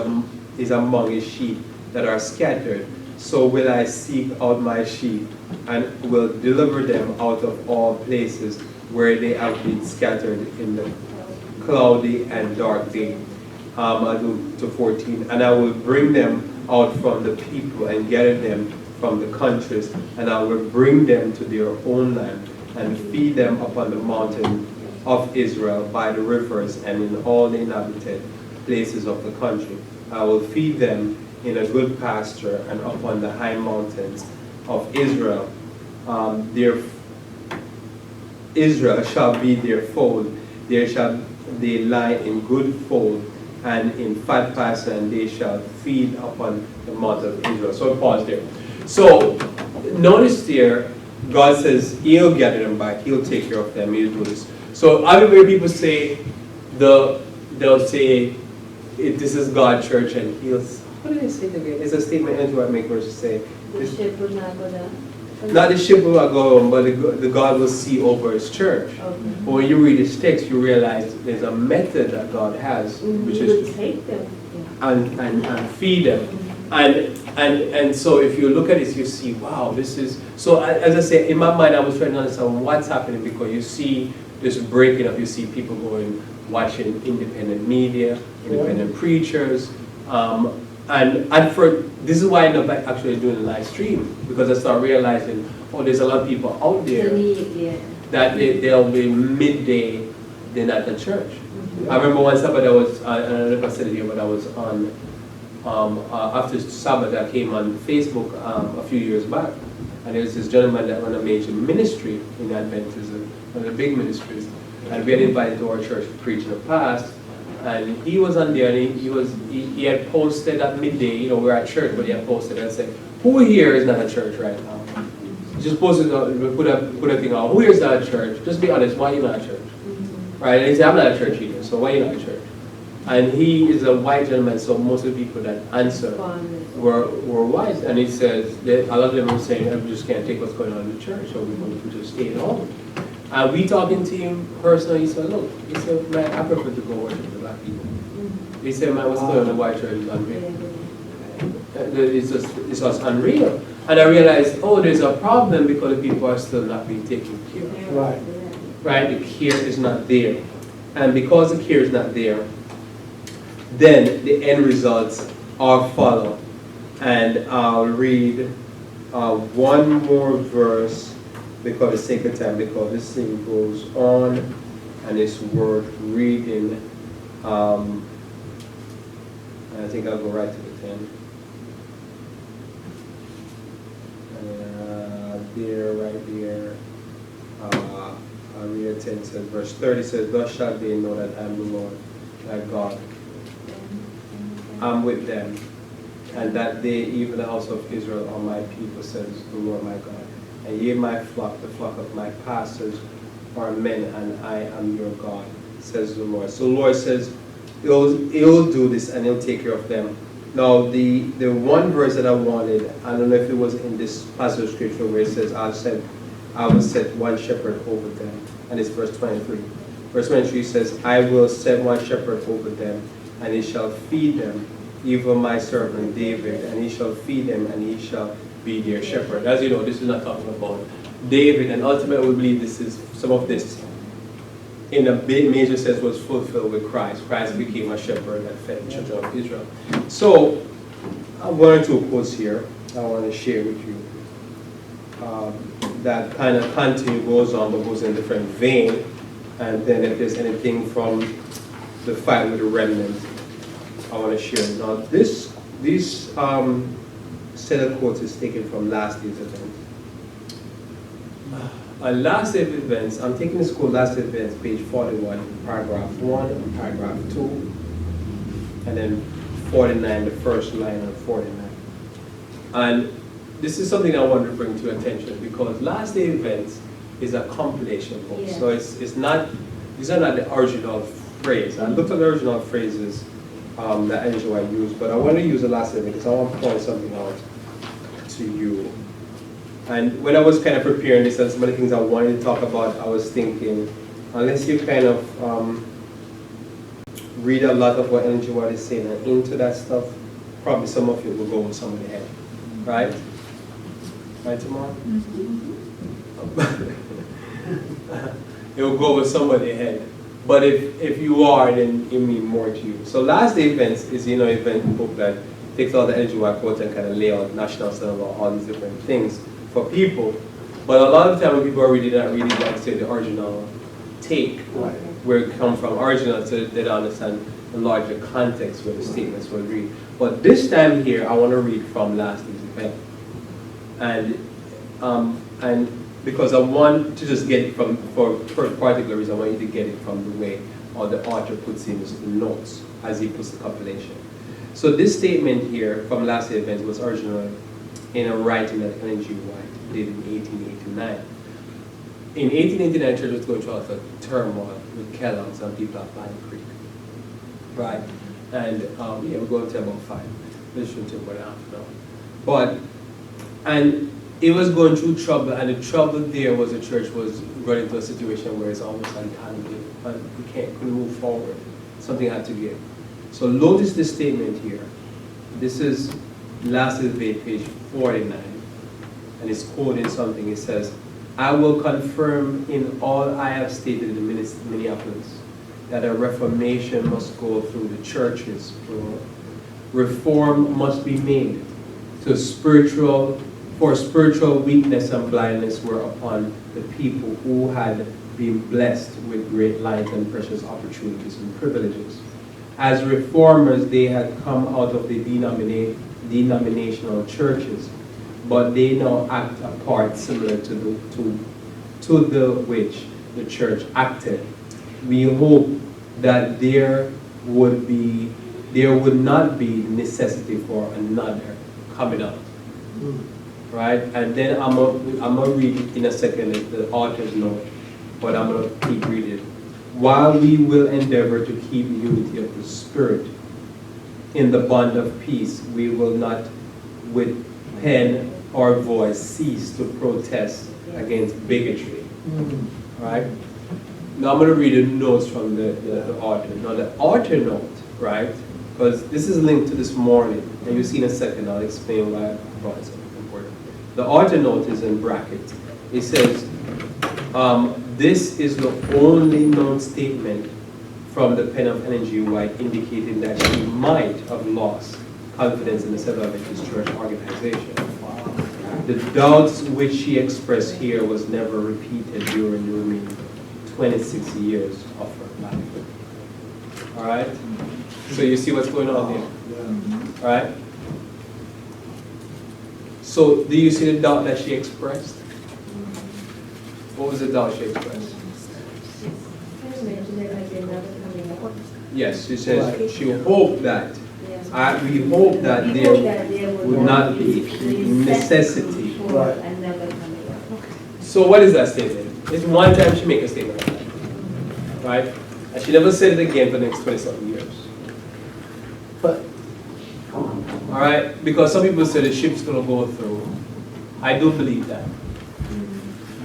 among his sheep that are scattered, so will I seek out my sheep and will deliver them out of all places where they have been scattered in the cloudy and dark day. I'll do to 14, and I will bring them out from the people and gather them from the countries, and I will bring them to their own land and feed them upon the mountain of Israel by the rivers and in all the inhabited places of the country. I will feed them in a good pasture and upon the high mountains of Israel. Israel shall be their fold. There shall they lie in good fold and in fat pasture, and they shall feed upon the mountain of Israel. So pause there. So notice there, God says He'll gather them back. He'll take care of them. He'll do this. So everywhere people say, they'll say, this is God's church, and He'll. What did they say again? It's a statement into what make verses say. The ship will not go down. Not the ship will not go on, but the God will see over His church. Okay. But when you read this text, you realize there's a method that God has, which He is will take them. and feed them. And so if you look at this, you see, wow, this is, so as I say, in my mind, I was trying to understand what's happening, because you see this breaking up, you see people going, watching independent media, independent preachers, and for, this is why I ended up actually doing a live stream, because I started realizing, oh, there's a lot of people out there that they'll be midday, they're not at church. I remember one Sabbath I was, I don't know if I said it here, but I was on, after Sabbath I came on Facebook a few years back, and there was this gentleman that ran a major ministry in Adventism, one of the big ministries, and we had invited to our church to preach in the past, and he was on there, and he had posted at midday, you know, we're at church, but he had posted and said, who here is not at church right now? Just posted, put a thing out, who here is not at church? Just be honest, why are you not at church? Right, and he said, I'm not at church either, so why are you not at church? And he is a white gentleman, so most of the people that answered were white. And he says, that a lot of them were saying, I just can't take what's going on in the church, so we're going to just stay at home. And we talking to him personally, he said, look, he said, man, I prefer to go worship the black people. He said, man, what's going on in the white church is unreal. It's just unreal. And I realized, oh, there's a problem because the people are still not being taken care of. Right. Right, the care is not there. And because the care is not there, then the end results are follow. And I'll read one more verse because of the sake of time, because this thing goes on and it's worth reading. I think I'll go right to the 10. There, right there. I'll read it 10 says, verse 30 says, thus shall they know that I am the Lord, thy God. I'm with them, and that they, even the house of Israel, are my people, says the Lord my God. And ye my flock, the flock of my pastors, are men, and I am your God, says the Lord. So the Lord says, He'll do this, and He'll take care of them. Now, the one verse that I wanted, I don't know if it was in this passage of scripture where it says, I will set one shepherd over them. And it's verse 23. Verse 23 says, I will set one shepherd over them, and he shall feed them, even my servant David, and he shall feed them, and he shall be their shepherd. As you know, this is not talking about David, and ultimately we believe this is, some of this, in a major sense, was fulfilled with Christ. Christ became a shepherd that fed the children of Israel. So, one or two quotes here I want to share with you. That kind of continue goes on, but goes in a different vein. And then if there's anything from the fight with the remnant, I want to share. Now, this set of quotes is taken from last day's event. Last day's events, I'm taking this quote, last day's events, page 41, paragraph 1, and paragraph 2, and then 49, the first line of 49. And this is something I want to bring to your attention, because last day events is a compilation book. Yeah. So it's not, these are not the original phrase. I looked at the original phrases that Angela used, but I want to use the last day because I want to point something out to you. And when I was kind of preparing this and some of the things I wanted to talk about, I was thinking, unless you kind of read a lot of what Angela is saying and into that stuff, probably some of it will go with somebody's head, right? Right, tomorrow? Mm-hmm. It will go over somebody's head. But if you are, then it means more to you. So last day events is, event book that takes all the LGY quotes and kind of lay out national symbol, all these different things for people. But a lot of the time when people are reading that, like say the original take, where it come from, original, so they don't understand the larger context where the statements were read. But this time here, I want to read from last day's event. And because I want to just get it for a particular reason, I want you to get it from the way or the author puts in his notes as he puts the compilation. So this statement here from last day's event was originally in a writing that Ellen G. White did in 1889. In 1889, church was going through a turmoil with Kellogg's and people at Pine Creek, right? And yeah, we're going to about 5. This shouldn't take about half an hour. And it was going through trouble, and the trouble there was the church was running into a situation where it's almost untenable, and we couldn't move forward. Something had to give. So notice this statement here. This is last debate, page 49, and it's quoting something. It says, "I will confirm in all I have stated in Minneapolis that a reformation must go through the churches, plural. Reform must be made for spiritual weakness and blindness were upon the people who had been blessed with great light and precious opportunities and privileges. As reformers, they had come out of the denominational churches, but they now act a part similar to the which the church acted. We hope that there would not be necessity for another coming out." Right? And then I'm gonna read in a second the author's note, but I'm gonna keep reading. "While we will endeavor to keep unity of the Spirit in the bond of peace, we will not with pen or voice cease to protest against bigotry." Right? Now I'm going to read the notes from the author. Now the author note, right, because this is linked to this morning, and you'll see in a second, I'll explain why I brought it important. The author note is in brackets. It says, "This is the only known statement from the pen of Ellen G. White indicating that she might have lost confidence in the Seventh Adventist Church organization. The doubts which she expressed here was never repeated during the remaining 26 years of her life." All right? So you see what's going on there? All right? So do you see the doubt that she expressed? What was the doubt she expressed? Yes, she says she hoped that. We hope that there would not be necessity. Right. So what is that statement? It's one time she make a statement like that, right? And she never said it again for the next 20-something years. But, all right? Because some people say the ship's going to go through. I do believe that.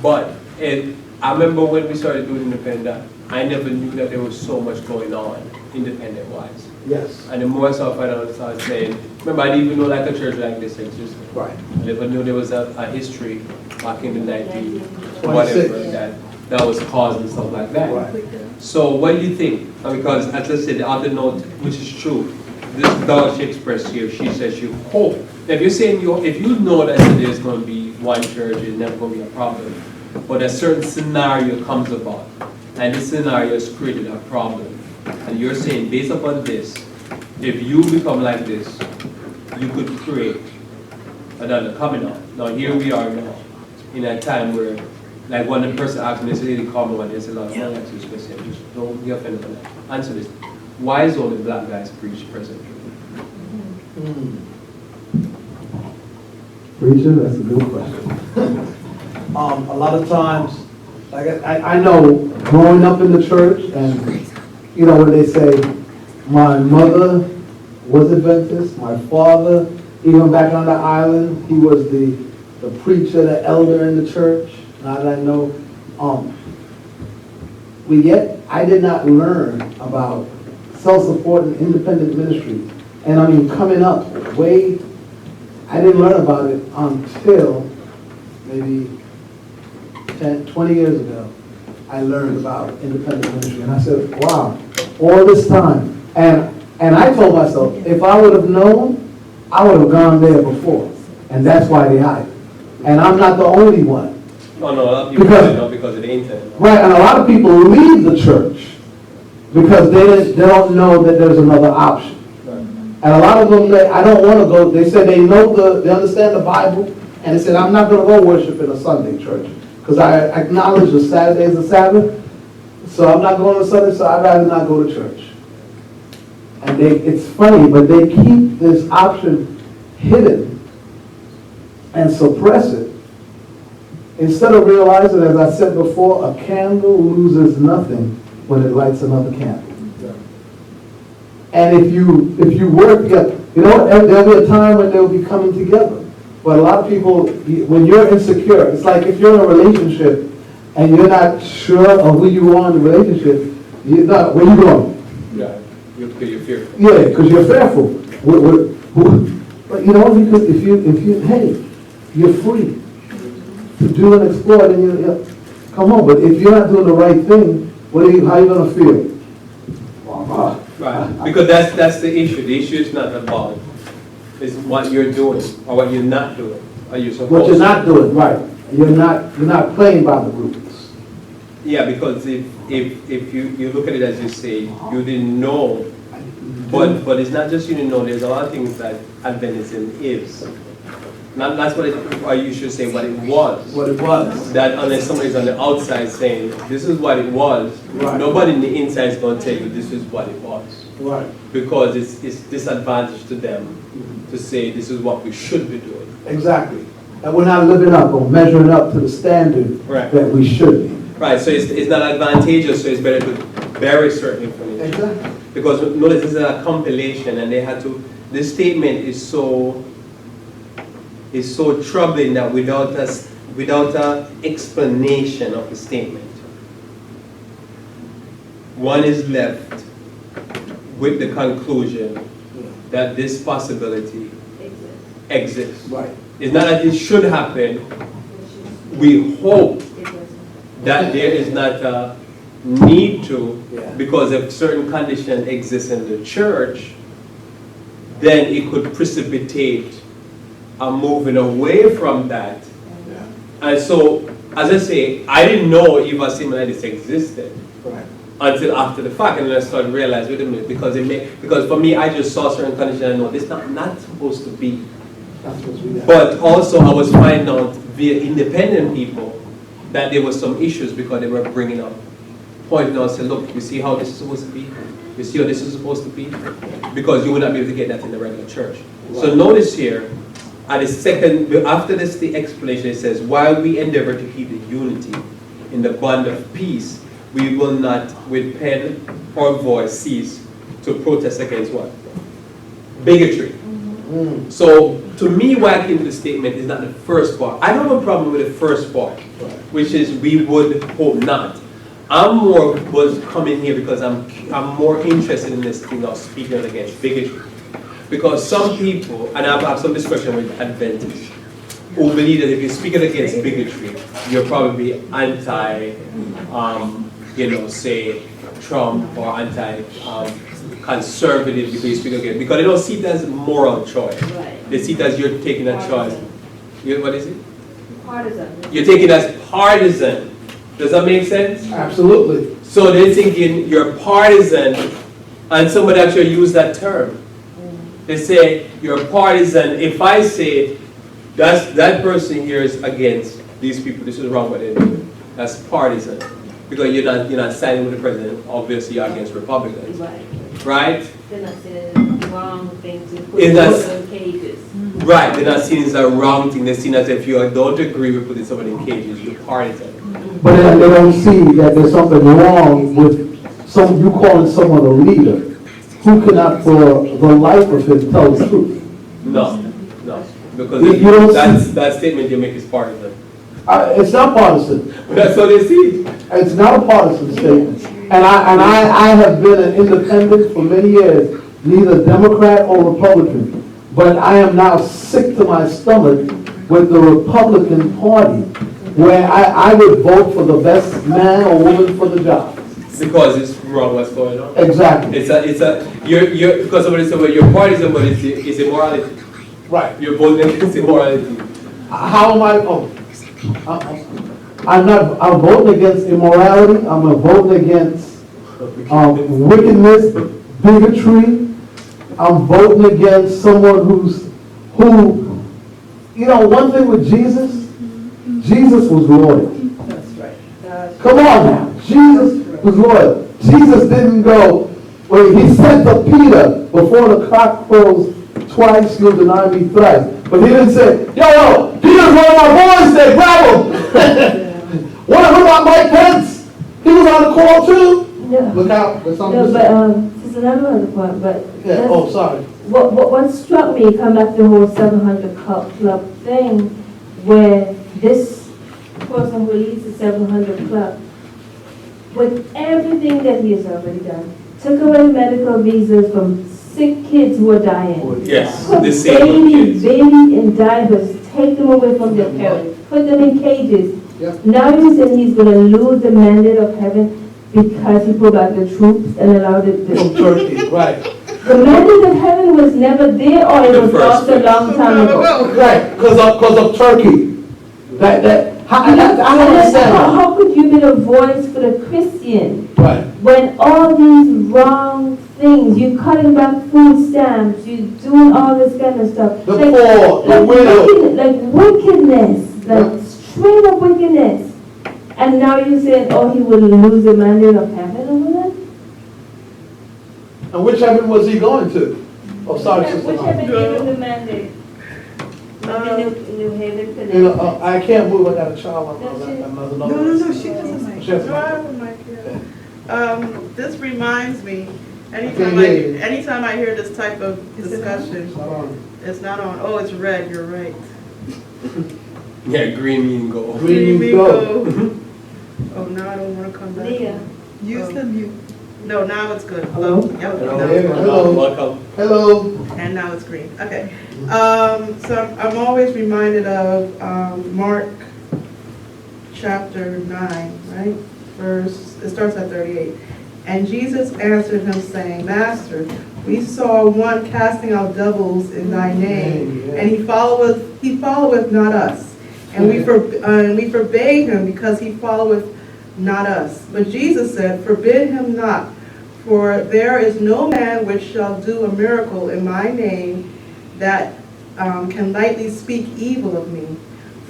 But I remember when we started doing independent, I never knew that there was so much going on independent-wise. yes. And the more I started finding out, I started saying, remember, I didn't even know like a church like this existed. Right. I never knew there was a history back in the 19 whatever that was caused and stuff like that. Right. So what do you think? Because as I said, the other note, which is true, this doubt she expressed here, she says she hoped. If you're saying if you know that there's going to be one church, it's never going to be a problem. But a certain scenario comes about, and this scenario has created a problem. And you're saying, based upon this, if you become like this, you could create another coming out. Now here we are now, in a time where, like when the person asked me, this lady called me one day and said, "Lord, I want to ask you this question, just don't be offended by that. Answer this. Why is only black guys preach presently?" Preacher, that's a good question. A lot of times, like I know growing up in the church, and you know when they say, my mother was Adventist, my father, even back on the island, he was the preacher, the elder in the church. Now that I know, I did not learn about self-supporting independent ministry. And I mean, coming up, I didn't learn about it until maybe 10, 20 years ago. I learned about independent ministry. And I said, wow, all this time. And I told myself, if I would have known, I would have gone there before. And that's why they hide. And I'm not the only one. Oh, no, a lot of people Because- don't know because of the internet. Right, and a lot of people leave the church because they don't know that there's another option. And a lot of them, I don't want to go, they said they understand the Bible, and they said, I'm not going to go worship in a Sunday church, because I acknowledge the Saturday is a Sabbath, so I'm not going to Sunday, so I'd rather not go to church. And it's funny, but they keep this option hidden and suppress it, instead of realizing, as I said before, a candle loses nothing when it lights another candle. And if you work together, you know, there'll be a time when they'll be coming together. But a lot of people, when you're insecure, it's like if you're in a relationship and you're not sure of who you are in the relationship, you're not, where you going? Yeah, because you're fearful. Yeah, because you're fearful. But you know, because if you, hey, you're free to do and explore, then you come on. But if you're not doing the right thing, how are you going to feel? Right, because that's the issue. The issue is not about, it's what you're doing or what you're not doing. Are you supposed What you're to? not doing, right. You're not playing by the rules. Yeah, because if you look at it as you say, you didn't know, but it's not just you didn't know, there's a lot of things that Adventism is. Not that's what it, or you should say what it was. What it was. That unless somebody's on the outside saying, this is what it was, Right. nobody in the inside is going to tell you this is what it was. Right. Because it's disadvantage to them to say this is what we should be doing. Exactly. And we're not living up or measuring up to the standard Right. that we should be. Right, so it's not advantageous, so it's better to bury certain information. Exactly. Because notice this is a compilation and they had to, this statement is so troubling that without an explanation of the statement, one is left with the conclusion that this possibility exists. Right. It's not that it should happen. We hope that there is not a need to, Yeah. because if certain conditions exist in the church, then it could precipitate a moving away from that. Yeah. And so, as I say, I didn't know if a statement like this existed Right. until after the fact, and then I started to realize, wait a minute, because for me, I just saw certain conditions and I know this is not supposed to be. That's what we got. But also, I was finding out via independent people that there were some issues because they were bringing up, pointing out, saying, look, you see how this is supposed to be? You see how this is supposed to be? Because you would not be able to get that in the regular church. So notice here, at the second, after this, the explanation, it says, while we endeavor to keep the unity in the bond of peace, we will not with pen or voice cease to protest against what? Bigotry. So, to me, why I came to the statement is not the first part. I don't have a problem with the first part, which is we would hope not. I'm more was coming here because I'm more interested in this thing of speaking out against bigotry. Because some people, and I've had some discussion with Adventists, who believe that if you're speaking against bigotry, you're probably anti, say Trump or anti-conservative because you speak against, because they don't see it as a moral choice. Right. They see it as you're taking a choice. What is it? Partisan. You're taking it as partisan. Does that make sense? Absolutely. So they're thinking you're partisan, and somebody actually used that term. They say you're partisan. If I say that person here is against these people, this is wrong what they're doing. That's partisan. Because you're not siding with the president, obviously you're against Republicans. Right. Right? They're not saying wrong things and Is putting that- people in cages. Right. They're not seeing it as a wrong thing. They're seeing it as if you don't agree with putting somebody in cages, you're partisan. But then they don't see that there's something wrong with you calling someone a leader who cannot for the life of him tell the truth. No. Because You don't that statement you make is partisan. It's not partisan. That's what they see. It's not a partisan statement. And I have been an independent for many years, neither Democrat or Republican. But I am now sick to my stomach with the Republican Party where I would vote for the best man or woman for the job. Because it's wrong what's going on. Exactly. You're, because somebody said, well, your party symbol is immorality. Right. You're voting against immorality. How am I, I'm voting against immorality, I'm voting against wickedness, bigotry. I'm voting against someone who, you know, one thing with Jesus was loyal. That's right. Come on now, Jesus was loyal. Jesus didn't go, well, he said to Peter, before the cock crows twice, you'll deny me thrice. But he didn't say, yo, Peter's one of my boys there, grab him. What about Mike Pence? He was on the call too. No, Look out, there's something no, to but, say. this is another other point, but. Yeah, that's- oh, sorry. What struck me, come back to the whole 700 Club thing, where this person who leads the 700 Club, with everything that he has already done, took away medical visas from sick kids who are dying. Yes, Put the same babies kids. in diapers, take them away from their parents, put them in cages. Yep. Now you said he's going to lose the mandate of heaven because he pulled back the troops and allowed it From to... Turkey, right. The mandate of heaven was never there, or it The was first lost a place. long time ago. Right, because of Turkey. I don't understand that. How could you be the voice for the Christian Right. when all these wrong things, you cutting back food stamps, you doing all this kind of stuff. The poor, the widow. Wickedness, like straight up wickedness. And now you're saying, oh, he will lose the mandate of heaven over that? And which heaven was he going to? Oh, sorry, Sister Which Mom. heaven gave him the mandate? Maybe New Haven, You Connecticut. know, I can't move, I got a child on No, she- another No, she has a mic. She has a No, I mic. have a mic here. This reminds me, can't anytime hear you. anytime I hear this type of discussion, It's not on. it's not on. Oh, it's red, you're right. Yeah, green mean go. Green means go. Oh, now I don't want to come back. Leah. Use the mute. No, now it's good. Hello? Yep, Hello. now it's good. Hello. Welcome. Hello. And now it's green. Okay. So I'm always reminded of Mark chapter 9, right? It starts at 38. And Jesus answered him, saying, Master, we saw one casting out devils in thy name, and he followeth not us. And we forbade him because he followeth not us. But Jesus said, Forbid him not, for there is no man which shall do a miracle in my name that can lightly speak evil of me.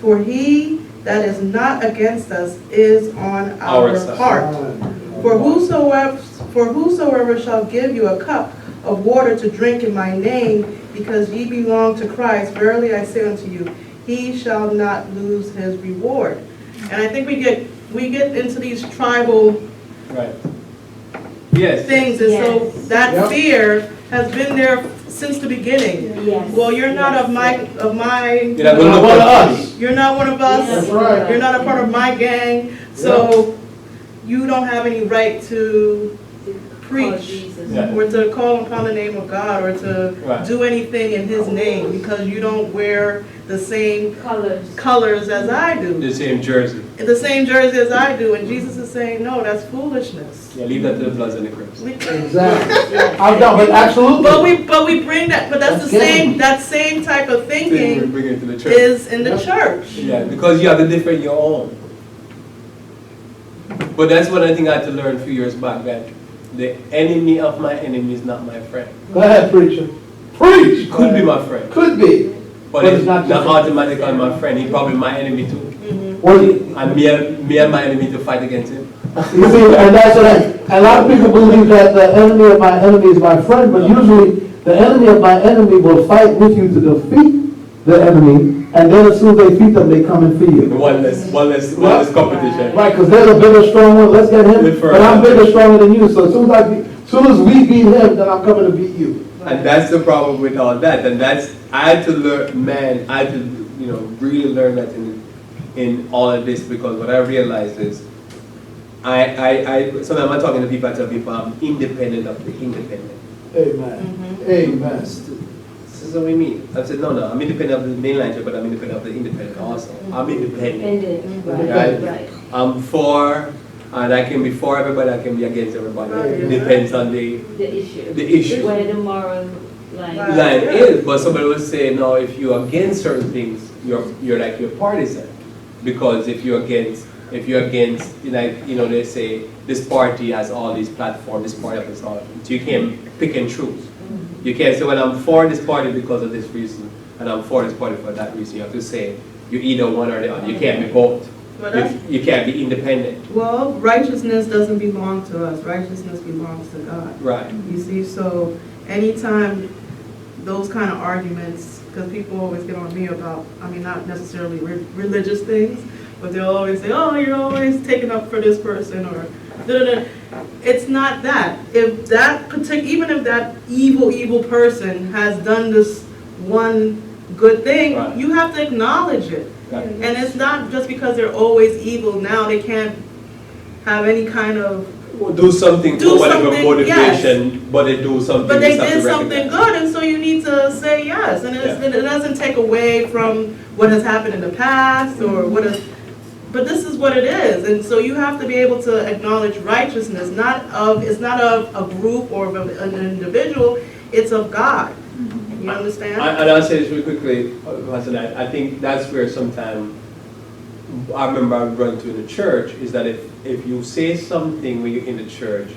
For he that is not against us is on our side. part. For whosoever shall give you a cup of water to drink in my name, because ye belong to Christ, verily I say unto you, he shall not lose his reward. And I think we get into these tribal Right. Yes. things, and so Yes. that Yep. fear has been there since the beginning. Yes. Well, you're not of my, You're not You're gonna not look one of up. us. you're not one of us. That's right. You're not a part of my gang, so you don't have any right to preach Yeah. or to call upon the name of God or to Right. do anything in his name because you don't wear the same Colors. colors as I do, The same jersey. the same jersey as I do, and Jesus is saying, no, that's foolishness. Yeah, leave that to the Bloods and the Crips. Exactly. I'm done, but absolutely. But we bring that, but that's the That's same, that same type of Then we thinking bring it to the church. is in the Yeah. church. Yeah, because you have to defend your own. But that's one I think I had to learn a few years back, that the enemy of my enemy is not my friend. Go ahead, preacher. Preach. He could be my friend, Could be. but it's not automatically my friend. He's probably my enemy too. Well, And me and my enemy to fight against him. you see, and that's what a lot of people believe that the enemy of my enemy is my friend, but usually the enemy of my enemy will fight with you to defeat the enemy, and then as soon as they defeat them, they come and feed you. One less competition. Right, because there's a bigger, strong one, let's get him, Live forever. but I'm bigger, stronger than you, so as soon as we beat him, then I'm coming to beat you. And that's the problem with all that. And I had to learn, I had to, really learn that in all of this, because what I realized is, sometimes I'm talking to people, I tell people I'm independent of the independent. Amen. Amen. is what we mean. I said, no, I'm independent of the mainline church, but I'm independent of the independent also. I'm independent. Independent, right. I'm for, and I can be for everybody, I can be against everybody. It depends on the The issue. Where the moral line. line is. But somebody will say, no, if you're against certain things, you're like you're partisan. Because if you're against, like, you know, they say, this party has all these platforms, this party has all, so you can't pick and choose. You can't say, well, I'm for this party because of this reason, and I'm for this party for that reason. You have to say, you're either one or the other. You can't be both. You can't be independent. Well, righteousness doesn't belong to us. Righteousness belongs to God. Right. You see, so anytime those kind of arguments, because people always get on me about, I mean, not necessarily religious things, but they'll always say, oh, you're always taking up for this person, or da-da-da. It's not that. If that even if that evil person has done this one good thing, Right. you have to acknowledge it. Right. And it's not just because they're always evil now, they can't have any kind of, Do something Do for whatever something, motivation, but they do something. but they you just have did to something recognize. good, and so you need to say yes. And it doesn't take away from what has happened in the past or what is, but this is what it is. And so you have to be able to acknowledge righteousness, it's not of a group or of an individual, it's of God. You understand? And I'll say this really quickly, Pastor Knight. I think that's where sometimes, I remember I run to in the church, is that if you say something when you're in the church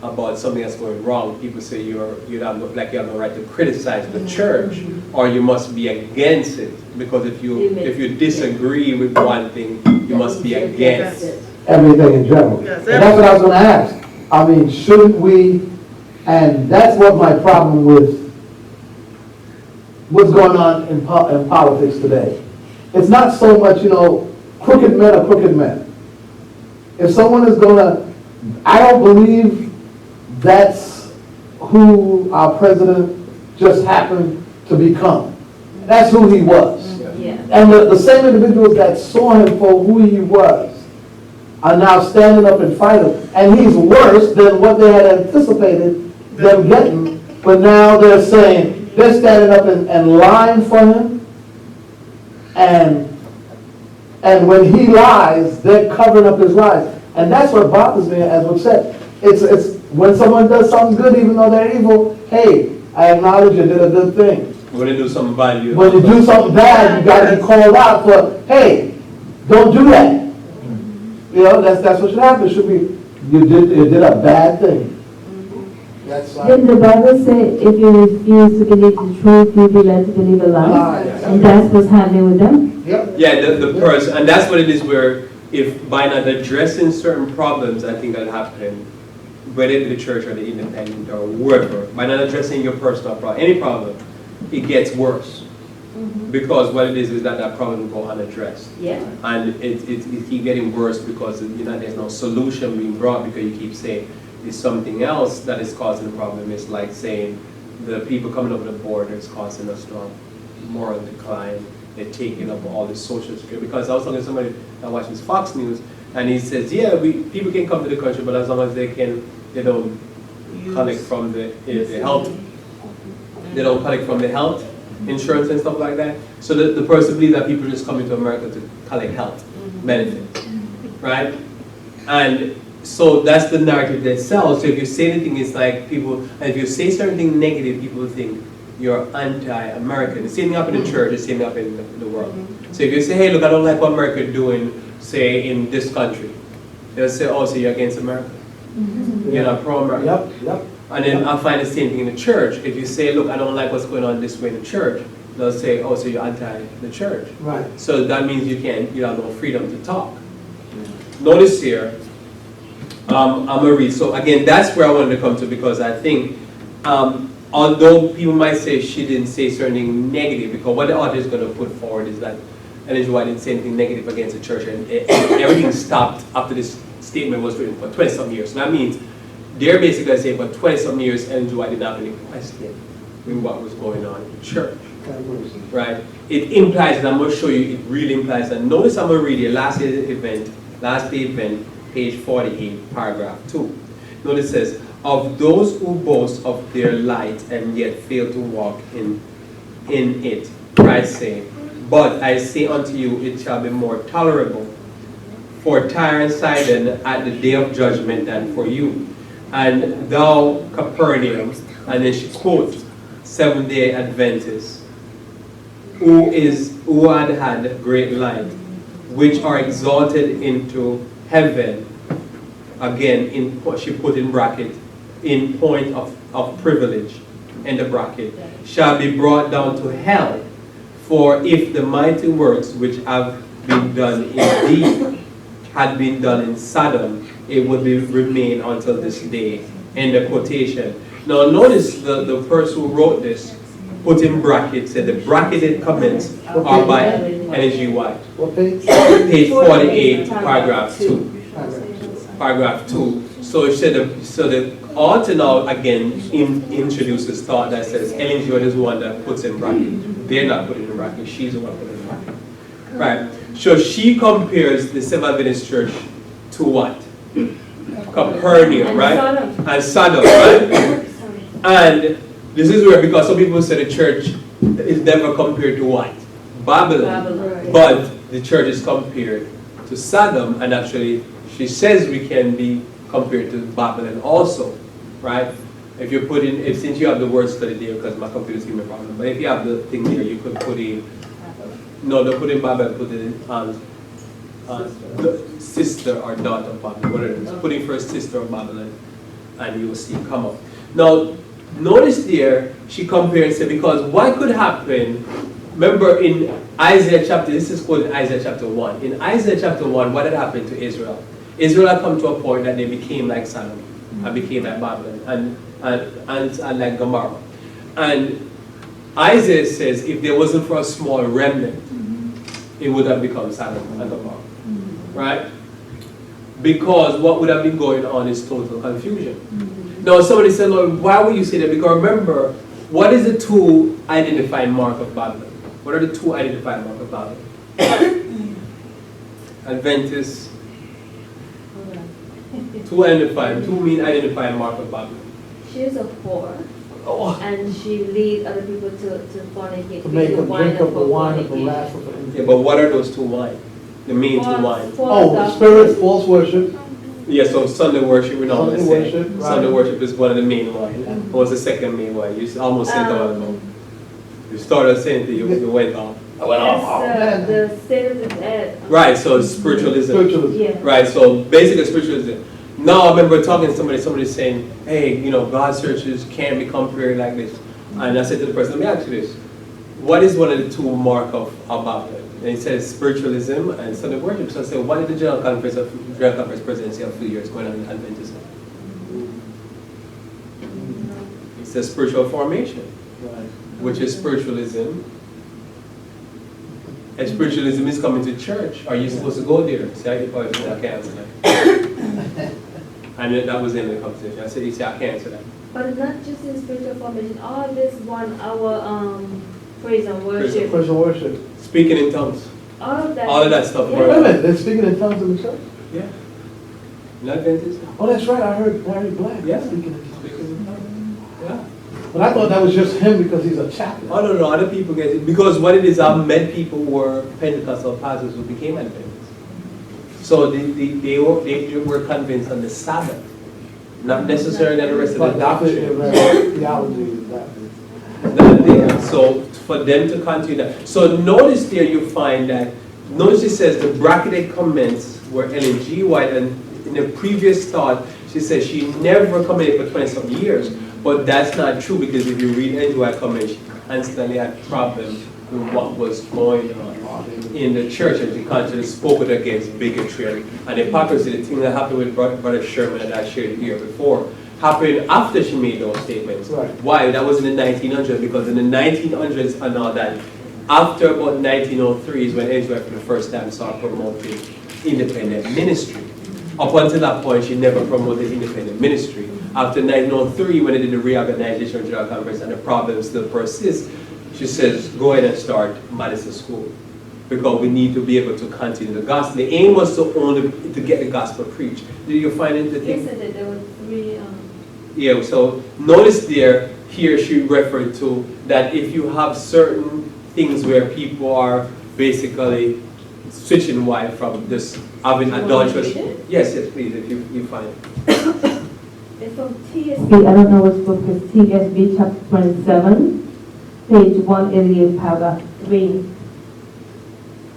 about something that's going wrong, people say you have no right to criticize the church, or you must be against it. Because if you disagree with one thing, you must be against it. Everything in general. Yes, And that's what I was gonna ask. I mean, shouldn't we, and that's what my problem with what's going on in politics today. It's not so much, crooked men are crooked men. If someone is I don't believe that's who our president just happened to become. That's who he was. Yeah. And the same individuals that saw him for who he was are now standing up and fighting. And he's worse than what they had anticipated them getting. But now they're saying, they're standing up and lying for him. And when he lies, they're covering up his lies. And that's what bothers me, as was said. It's when someone does something good, even though they're evil, hey, I acknowledge you did a good thing. When they do something bad, When you do something bad, you got to be called out for, hey, don't do that. That's what should happen. It should be, you did a bad thing. That's Didn't the Bible say if you refuse to believe the truth, you'll be led to believe a lie? And that's what's happening with them? Yep. Yeah, the person, and that's what it is where, if by not addressing certain problems, I think that happen, whether in the church or the independent or wherever, by not addressing your personal problem, any problem, it gets worse. Because what it is that problem will go unaddressed. Yeah. And it keeps getting worse because there's no solution being brought, because you keep saying it's something else that is causing the problem. It's like saying the people coming over the border is causing us to moral decline. They're taking up all the social security. Because I was talking to somebody that watches Fox News, and he says, yeah, people can come to the country, but as long as they don't collect from the health, they don't collect from the health insurance and stuff like that. So the person believes that people just coming to America to collect health benefits, right? And so that's the narrative that sells. So if you say anything, it's like people, and if you say something negative, people think you're anti-American. The same thing up in the church, the same thing up in the world. So if you say, hey, look, I don't like what America is doing, say, in this country, they'll say, oh, so you're against America. You're not pro-America. Yep. And then I find the same thing in the church. If you say, look, I don't like what's going on this way in the church, they'll say, oh, so you're anti the church. Right. So that means you have no freedom to talk. Notice here, I'm going to read. So again, that's where I wanted to come to, because I think, although people might say she didn't say something negative, because what the author is going to put forward is that Ellen G. White didn't say anything negative against the church, and everything stopped after this statement was written for 20-some years. So that means they're basically saying for 20-some years, Ellen G. White did not have any question in what was going on in the church. Right? It implies, and I'm going to show you, it really implies, and notice I'm going to read your last day event, page 48, paragraph 2. Notice it says, of those who boast of their light and yet fail to walk in in it. Christ saying, but I say unto you, it shall be more tolerable for Tyre and Sidon at the day of judgment than for you. And thou, Capernaum, and then she quotes Seventh-day Adventists, who had great light, which are exalted into heaven. Again, she put in bracket, in point of privilege, in the bracket, shall be brought down to hell. For if the mighty works which have been done indeed had been done in Sodom, it would remain until this day. End of quotation. Now notice the person who wrote this put in brackets, said the bracketed comments are by N.G. White. What page? Page 48, paragraph 2. Paragraph 2. So it said the author now again introduces thought that says Ellen G. White is the one that puts in bracket. They're not putting in bracket, she's the one putting in bracket. Right. So she compares the Seventh Adventist Church to what? Capernaum, right? And Sodom, right? And this is where, because some people say the church is never compared to what? Babylon. But the church is compared to Sodom, and actually she says we can be compared to Babylon also, right? If you put in, since you have the word study there, because my computer's giving me a problem, but if you have the thing there, you could put in, no, don't put in Babylon, put in the sister or daughter of Babylon, whatever it is. Put in first sister of Babylon, and you will see it come up. Now, notice there, she compares it, because what could happen, remember in Isaiah chapter, this is called Isaiah chapter 1. In Isaiah chapter 1, what had happened to Israel? Israel had come to a point that they became like Sodom, and became like Babylon, and like Gomorrah. And Isaiah says if there wasn't for a small remnant, it would have become Sodom and Gomorrah. Right? Because what would have been going on is total confusion. Now somebody said, Lord, why would you say that? Because remember, what is the two identifying mark of Babylon? What are the two identifying mark of Babylon? Adventists. Two main identifying mark of Babylon. She is a whore, and she leads other people to fornicate. To make them drink of the wine of the wrath of the enemy. Yeah, but what are those two wine? The main two wine. Oh, spirit, false worship. Yeah, so Sunday worship, we normally Sunday say. worship, right. Sunday worship is one of the main wine. What was the second main wine? You almost said that one ago. You started saying that you went off. I went off. That's the state of the dead. Right, so it's spiritualism. Spiritualism. Yeah. Right, so basically spiritualism. Now I remember talking to somebody saying, hey, you know, God's churches can't be compared like this. And I said to the person, let me ask you this. What is one of the two mark of Babylon? And he says spiritualism and Sunday worship. So I said, what did the General Conference presidency a few years going on in Adventism? It says spiritual formation, which is spiritualism. And spiritualism is coming to church. Are you supposed to go there? See, I can't answer that. And that was the end of the conversation. I said, you see, I can't answer that. But it's not just in spiritual formation. All this 1 hour praise and worship. Praise and worship. Speaking in tongues. All of that. All of that stuff. Yeah. Wait a minute, they're speaking in tongues in the church? Yeah. Not Adventism. Oh, that's right, I heard Larry Black Yeah. speaking in tongues. Speaking in tongues. Yeah. But I thought that was just him because he's a chaplain. I don't know, other people get it. Because what it is, I've met people who were Pentecostal pastors who became Adventists. So they were convinced on the Sabbath, not necessarily on the rest of the doctrine. Theology is that. Not there. So for them to continue that. So notice there you find that, notice it says the bracketed comments were Ellen G. White, and in the previous thought, she says she never commented for 20-something years. But that's not true, because if you read Ellen G. White comments, she constantly had problems with what was going on in the church, and she constantly spoke against bigotry and hypocrisy. The thing that happened with Brother Sherman that I shared here before happened after she made those statements. Right. Why? That was in the 1900s, because in the 1900s and all that, after about 1903 is when Ellen G. White for the first time started promoting independent ministry. Up until that point, she never promoted independent ministry. After 1903, when they did the reorganization of General Conference and the problems still persist, she says, go ahead and start Madison School, because we need to be able to continue the gospel. The aim was to get the gospel preached. Did you find it? Yes, I did. There were 3. Yeah, so notice there, here she referred to that if you have certain things where people are basically switching wife from just having You want adulterous. me to read it? Yes, please, if you find it. It's from TSB, I don't know which book, it's TSB chapter 27, page 188, paragraph 3.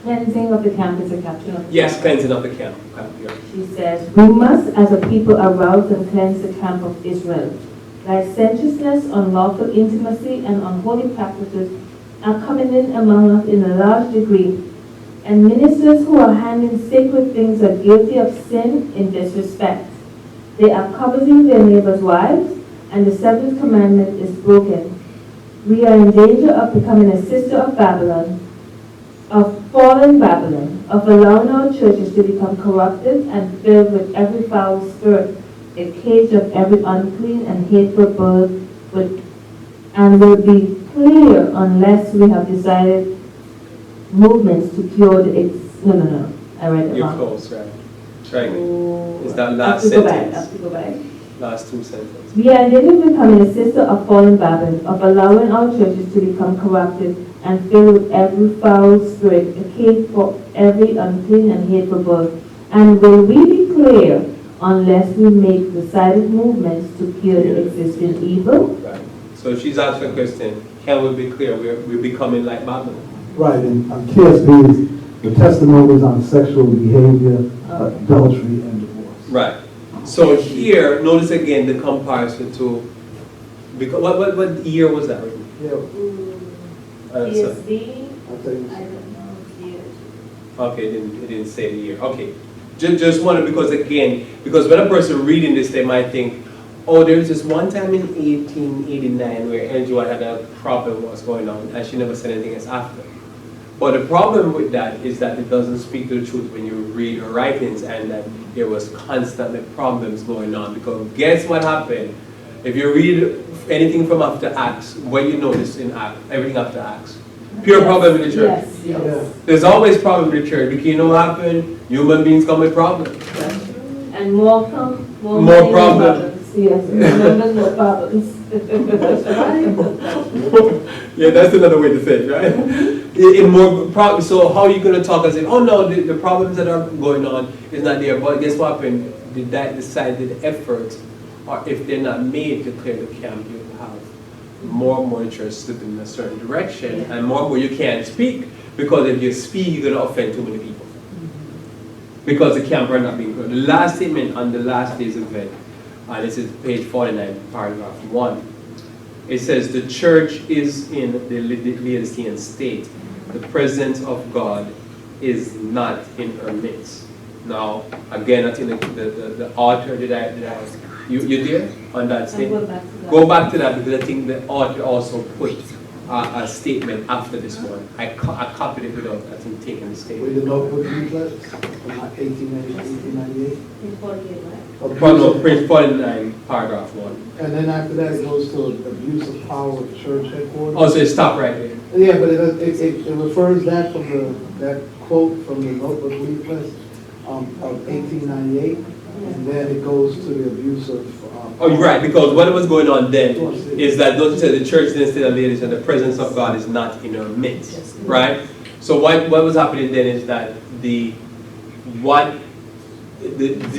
Cleansing of the camp is a caption of the Yes, camp. cleansing of the camp. Yeah. She says, we must as a people arouse and cleanse the camp of Israel. Licentiousness, unlawful intimacy, and unholy practices are coming in among us in a large degree, and ministers who are handling sacred things are guilty of sin in this respect. They are coveting their neighbors' wives, and the seventh commandment is broken. We are in danger of becoming a sister of Babylon, of fallen Babylon, of allowing our churches to become corrupted and filled with every foul spirit, a cage of every unclean and hateful bird, and will be clear unless we have decided movements to cure the no, I read it You're wrong. close, right? Try again. Oh, Is that I have last to go back, I sentence? have to go back. Last two sentences. We are in danger of becoming a sister of fallen Babylon, of allowing our churches to become corrupted and filled with every foul spirit, a cage for every unclean and hateful bird. And will we be clear unless we make decided movements to cure the existing evil? Right. So she's asking a question, can we be clear? We're becoming like Babylon. Right, and TSB's, the testimonies on sexual behavior, adultery, and divorce. Right. So here, notice again the comparison to, because what year was that written? Yeah, So- TSB, I'll tell you. I don't know, years. Okay, it didn't say the year. Okay. Just wanted, because again, because when a person reading this, they might think, oh, there's this one time in 1889 where Angela had a problem what's going on, and she never said anything else after. But the problem with that is that it doesn't speak to the truth when you read her writings, and that there was constantly problems going on. Because guess what happened? If you read anything from after Acts, what you notice in Acts, everything after Acts, pure problem in the church. Yes, yes. There's always problem in the church, because you know what happened? Human beings come with problems. And more come, more More money, problems. Yes, members, more problems. Yeah, that's another way to say it, right? In more problems. So how are you going to talk and say, oh no, the problems that are going on is not there. But guess what happened? That decided effort, or if they're not made to clear the camp, you have more and more church slipping in a certain direction, and more you can't speak, because if you speak, you're going to offend too many people. Because the camp are not being clear. The last statement on the last day's event, this is page 49, paragraph 1. It says, the church is in the Laodicean state. The presence of God is not in her midst. Now, again, I think the author, you there on that statement? Go back to that, because I think the author also put a statement after this one. I copied it without, I think, taking the With statement. the notebook leaflet from 1898. Page 49, paragraph 1. And then after that, it goes to abuse of power of church headquarters. Oh, so it stopped right there. Yeah, but it refers that from that quote from the notebook leaflet of 1898, and then it goes to the abuse of. Oh, you're right, because what was going on then is that, don't you say, the church didn't stay the ladies, and the presence of God is not in her midst, right? So what was happening then is that this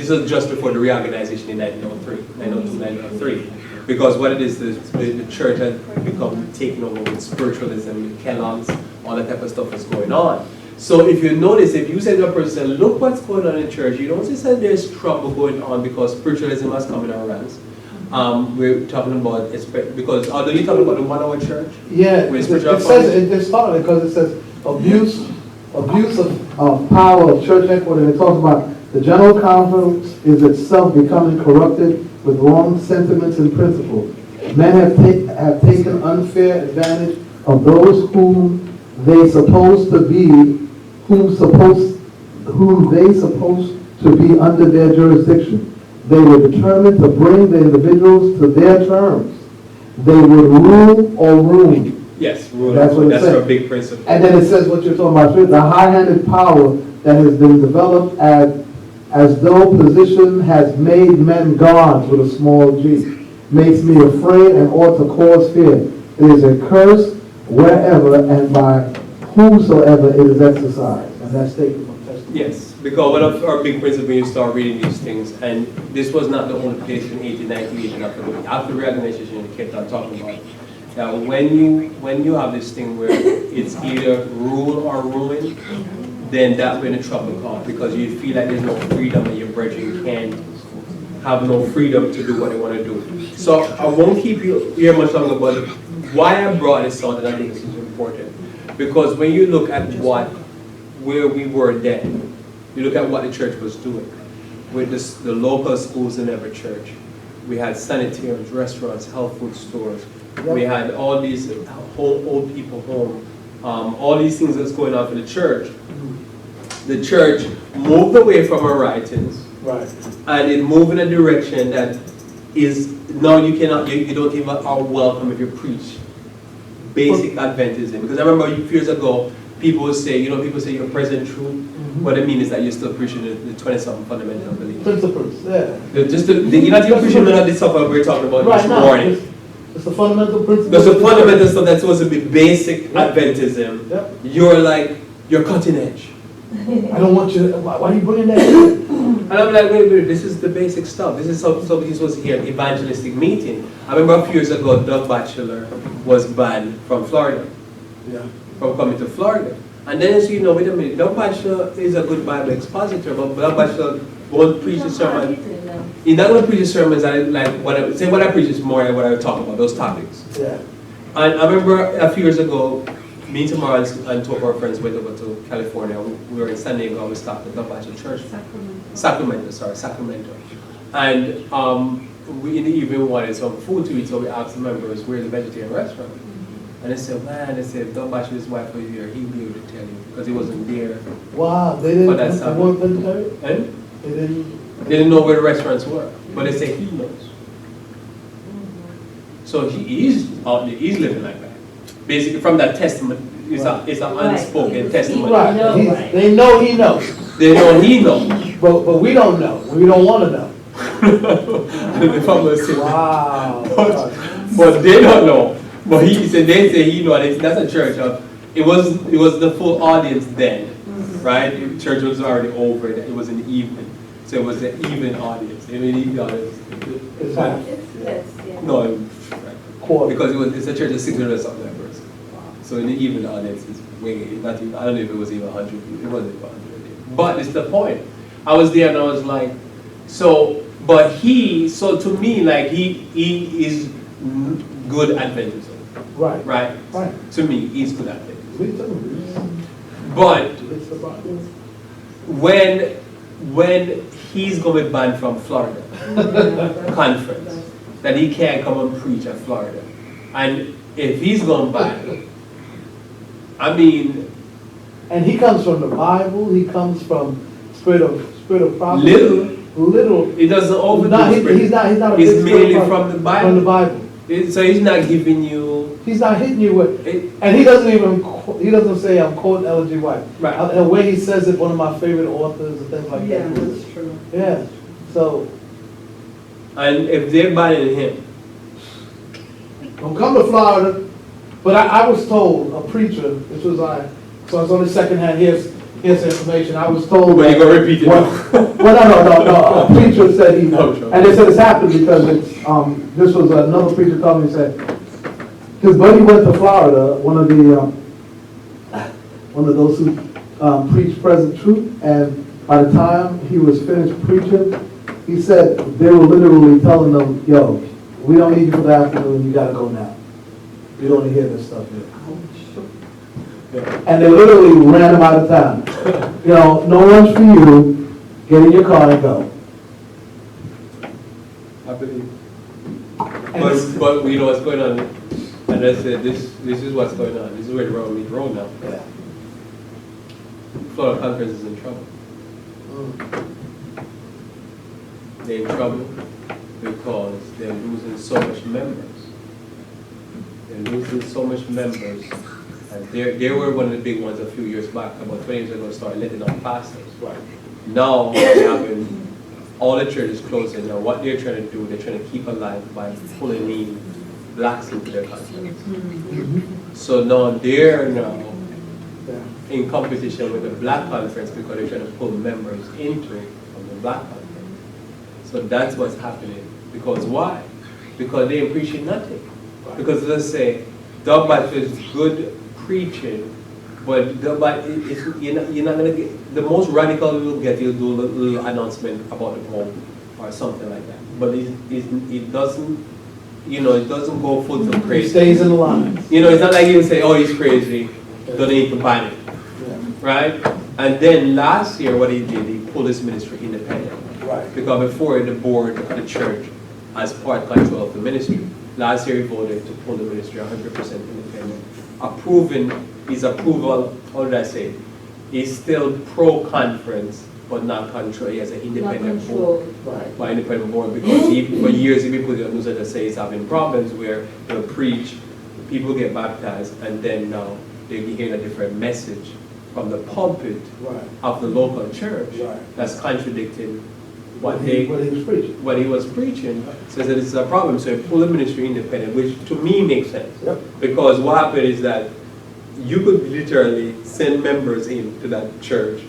was just before the reorganization in 1903, because what it is, the church had become taken over with spiritualism, with Kellogg's, all that type of stuff was going on. So if you notice, if you say to a person, look what's going on in church, you don't say that there's trouble going on because spiritualism has come in our ranks. We're talking about, because although you're talking about the 1 hour church? Yeah, With it spiritual says, it started because it says abuse of power of church headquarters. It talks about the general conference is itself becoming corrupted with wrong sentiments and principles. Men have taken unfair advantage of those whom they supposed to be, who they supposed to be under their jurisdiction. They were determined to bring the individuals to their terms. They would rule or ruin. Yes, That's what it that's says. our big principle. And then it says what you're talking about, the high-handed power that has been developed as though position has made men gods with a small g. makes me afraid and ought to cause fear. It is a curse wherever and by whomsoever it is exercised. And that's taken from Testament. Yes, because one of our big principles when you start reading these things, and this was not the only place in 1898 and after the reorganization, they kept on talking about it. Now, when you have this thing where it's either rule or ruin, then that's when the trouble comes, because you feel like there's no freedom and your brethren can't have no freedom to do what they want to do. So I won't keep you here much longer, but why I brought this on, and I think this is important, because when you look at where we were then, you look at what the church was doing with the local schools in every church. We had sanitariums, restaurants, health food stores. We had all these old people home. All these things that's going on for the church. The church moved away from our writings, Right. and it moved in a direction that is now you cannot, you don't even are welcome if you preach basic Adventism. Because I remember a few years ago, people would say, people say you're present truth. What I mean is that you're still preaching the 20-something fundamental beliefs. Principles, yeah. You're not even preaching none of this stuff that we're talking about this morning. It's the fundamental principle. There's a fundamental stuff that's supposed to be basic Adventism. Yep. You're cutting edge. I don't want you, why are you bringing that in? And I'm like, wait, this is the basic stuff. This is something you're supposed to hear at evangelistic meeting. I remember a few years ago, Doug Batchelor was banned from Florida, Yeah. from coming to Florida. And then so wait a minute, Doug Batchelor is a good Bible expositor, but Doug Batchelor won't preach a sermon. He's not going to preach his sermons like what I preach is more than what I talk about, those topics. Yeah. And I remember a few years ago, me, Tamara, and two of our friends went over to California. We were in San Diego, we stopped at the Baptist Church. Sacramento. And we in the evening wanted some food to eat, so we asked the members, where's the vegetarian restaurant? And they said, if Don Bachelor's wife was here, he'd be able to tell you, because he wasn't there. Wow, they But didn't, that's they how- weren't vegetarian? And They didn't? they didn't know where the restaurants were, but they say he knows. So he's living like that. Basically, from that testament, it's an unspoken testimony. Right, Right. they know he knows, They know he knows. but we don't know, we don't want to know. The farmer said, Wow. but they don't know. But they say he knows. And that's a church. It was the full audience then, right? The church was already over. It was in the evening, so it was the evening audience. I mean, evening audience. It's half. No, Quarter. because it's a church of 600 something members. So in the evening audience is way not even, I don't know if it was even 100 people. It wasn't even 100. But it's the point. I was there and I was like, so to me, like he is good Adventism. Right. Right? Right. To me, he's good Adventism. We too. But It's the Bible. when he's going to be banned from Florida conference, that he can't come and preach at Florida. And if he's going to ban, I mean, And he comes from the Bible, he comes from spirit of prophecy. Little. he doesn't overdo No, the spirit. he's not a He's big mainly spirit from the Bible. From the Bible. So he's not giving you. He's not hitting you with, It, and he doesn't say I'm quoting Ellen G. White. Right. The way he says it, one of my favorite authors and things like Yeah, that. that's true. Yeah, so, and if they're banning him, don't come to Florida. But I was told, a preacher, this was so it's only secondhand, here's information, I was told. well, you're going to repeat it. Well, no, a preacher said he, No, sure. and they said it's happened because it's, this was another preacher told me, he said, his buddy went to Florida, one of those who preached present truth, and by the time he was finished preaching, he said they were literally telling them, yo, we don't need you for the afternoon, you gotta go now. You don't want to hear this stuff here. And they literally ran him out of town. No one's for you, get in your car and go. I believe. And it's- But you know what's going on, and I said this is what's going on. This is where the road meets road now. Yeah. Florida Conference is in trouble. They're in trouble because they're losing so much members. They're losing so much members. And they were one of the big ones a few years back, about 20 years ago, started letting out pastors. Right. Now they're having all the churches closing. Now what they're trying to do, they're trying to keep alive by pulling in blacks into their conference. So now they're now Yeah. in competition with the black conference because they're trying to pull members into it from the black conference. So that's what's happening. Because why? Because they appreciate nothing. Because let's say, Doug Batch is good preaching, but you're not going to get, the most radical you'll get, you'll do a little announcement about the Pope or something like that. But it doesn't, it doesn't go full to He crazy. stays in the line. It's not like you say, oh, he's crazy, don't need to ban it, Yeah. right? And then last year, what he did, he pulled his ministry independent. Right. Because before the board of the church has part control of the ministry. Last year he voted to pull the ministry 100% independent. Approving his approval, how did I say it? He's still pro-conference, but not control. He has an independent board. Right. By independent board because for years he's been putting on news that say he's having problems where he'll preach, people get baptized, and then now they hear a different message from the pulpit Right. of the local church Right. that's contradicting What he was preaching. what he was preaching, says that this is a problem. So he pulled the ministry independent, which to me makes sense. Yep. Because what happened is that you could literally send members into that church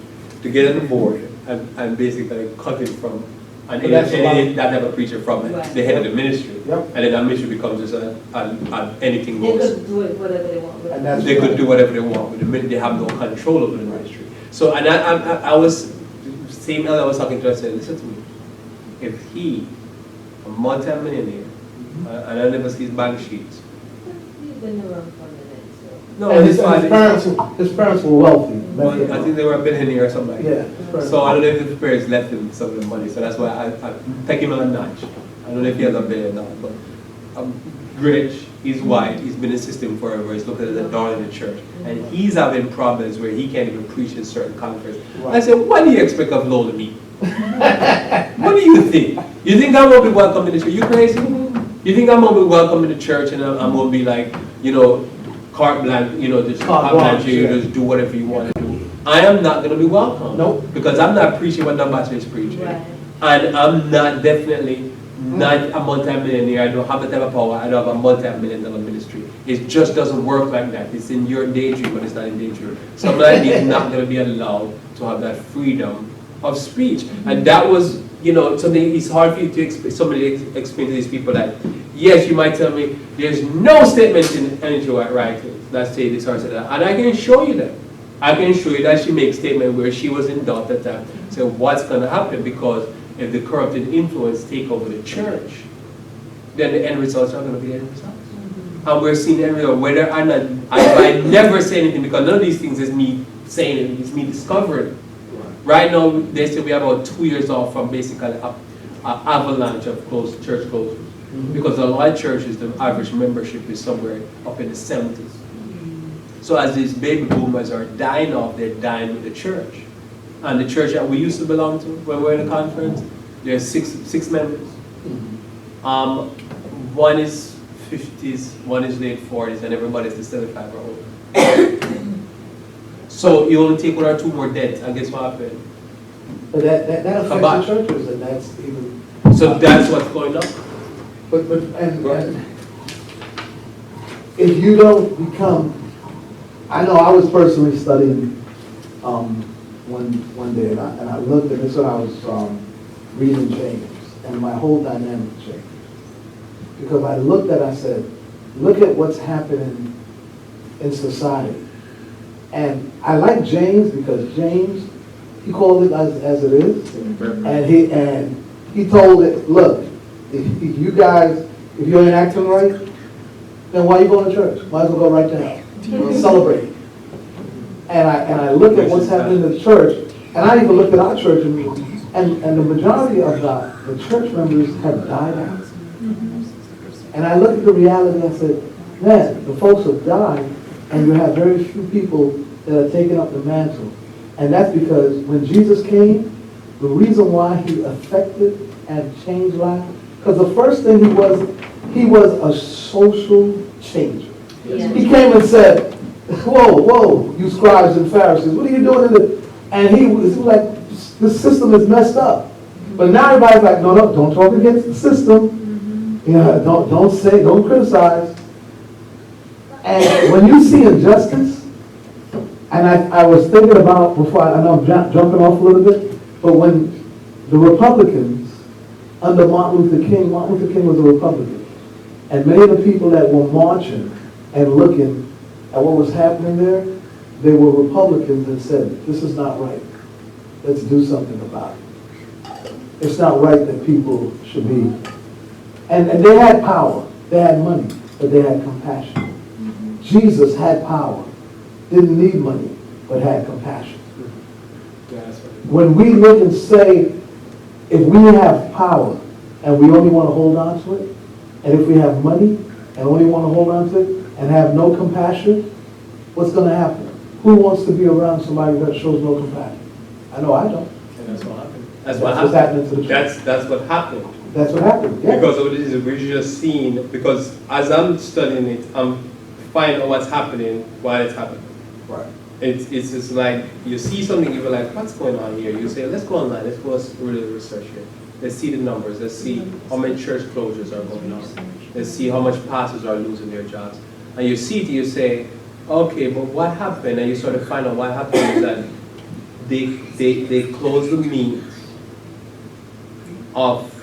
to get on the board and basically cut it from and But that's a lot. that type of preacher from Right. the head of the ministry. Yep. And then that ministry becomes just a anything They goes. could do it whatever they want with And it. that's They could right. do whatever they want with the ministry. They have no control over the ministry. So, and I was, same elder I was talking to, I said, listen to me. If he, a multi-millionaire, and I never see his bank sheets. He's been around for a minute, so. No, And his his parents were wealthy. I think they were a billionaire or something like that. Yeah. his parents- So I don't know if his parents left him some of the money, so that's why I take him on a notch. I don't know if he has a billion or not, but rich, he's white, he's been in the system forever, he's looked at as a darling in the church, and he's having problems where he can't even preach in certain conferences. I said, what do you expect of Lola me? What do you think? You think I'm going to be welcome in the church? You crazy? You think I'm going to be welcome in the church and I'm going to be like, carte blanche, just Carte carte blanche, blanche, you yeah. just do whatever you want to do. I am not going to be welcome. Nope. Because I'm not preaching what Nambacha is preaching. Right. And I'm definitely not a multi-millionaire. I don't have the type of power. I don't have a multi-million-dollar ministry. It just doesn't work like that. It's in your daydream, but it's not in daydream. Somebody is not going to be allowed to have that freedom of speech. And that was, something it's hard for you to explain, somebody explain to these people that, yes, you might tell me, there's no statement in Energy White writing that say this or say that. And I can show you that. I can show you that she makes a statement where she was in doubt at that time. So what's going to happen? Because if the corrupted influence take over the church, then the end results are going to be the end results. And we're seeing the end result, whether or not, I never say anything because none of these things is me saying it, it's me discovering. Right now, they say we are about 2 years off from basically an avalanche of church closures. Because a lot of churches, the average membership is somewhere up in the 70s. So as these baby boomers are dying off, they're dying with the church. And the church that we used to belong to when we were in the conference, there's six members. One is 50s, one is late 40s, and everybody's the 75 or older. So you only take 1 or 2 more dead, and guess what happened? But that affects Kabat. the churches, and that's even. So that's what's going on. And if you don't become, I know I was personally studying one day, and I looked, and this is when I was reading James, and my whole dynamic changed. Because I looked at, I said, look at what's happening in society. And I like James because James, he called it as it is, and he told it, look, if you guys, if you ain't acting right, then why you going to church? Might as well go right now. Celebrate. And I look at what's happening in the church, and I even look at our church, and the majority of the church members have died out. And I look at the reality and I said, man, the folks have died, and you have very few people that are taking up the mantle. And that's because when Jesus came, the reason why he affected and changed lives, because the first thing he was a social changer. Yeah. He came and said, whoa, you scribes and Pharisees, what are you doing in the... And he was like, the system is messed up. But now everybody's like, no, don't talk against the system. Yeah, don't criticize. And when you see injustice, and I was thinking about before, I know I'm jumping off a little bit, but when the Republicans, under Martin Luther King was a Republican, and many of the people that were marching and looking at what was happening there, they were Republicans and said, this is not right. Let's do something about it. It's not right that people should be. And they had power, they had money, but they had compassion. Jesus had power, didn't need money, but had compassion. Yeah, that's right. When we look and say, if we have power and we only want to hold on to it, and if we have money and only want to hold on to it and have no compassion, what's going to happen? Who wants to be around somebody that shows no compassion? I know I don't. And that's what happened. That's what's happening to the church. That's what happened. That's what happened, yeah. Because of this, we're just seeing, because as I'm studying it, I'm finding out what's happening while it's happening. Right. It's just like, you see something, you're like, what's going on here? You say, let's go online, let's go really research here. Let's see the numbers, let's see how many church closures are going on. Let's see how much pastors are losing their jobs. And you see it, you say, okay, but what happened? And you sort of find out what happened is that they closed the means of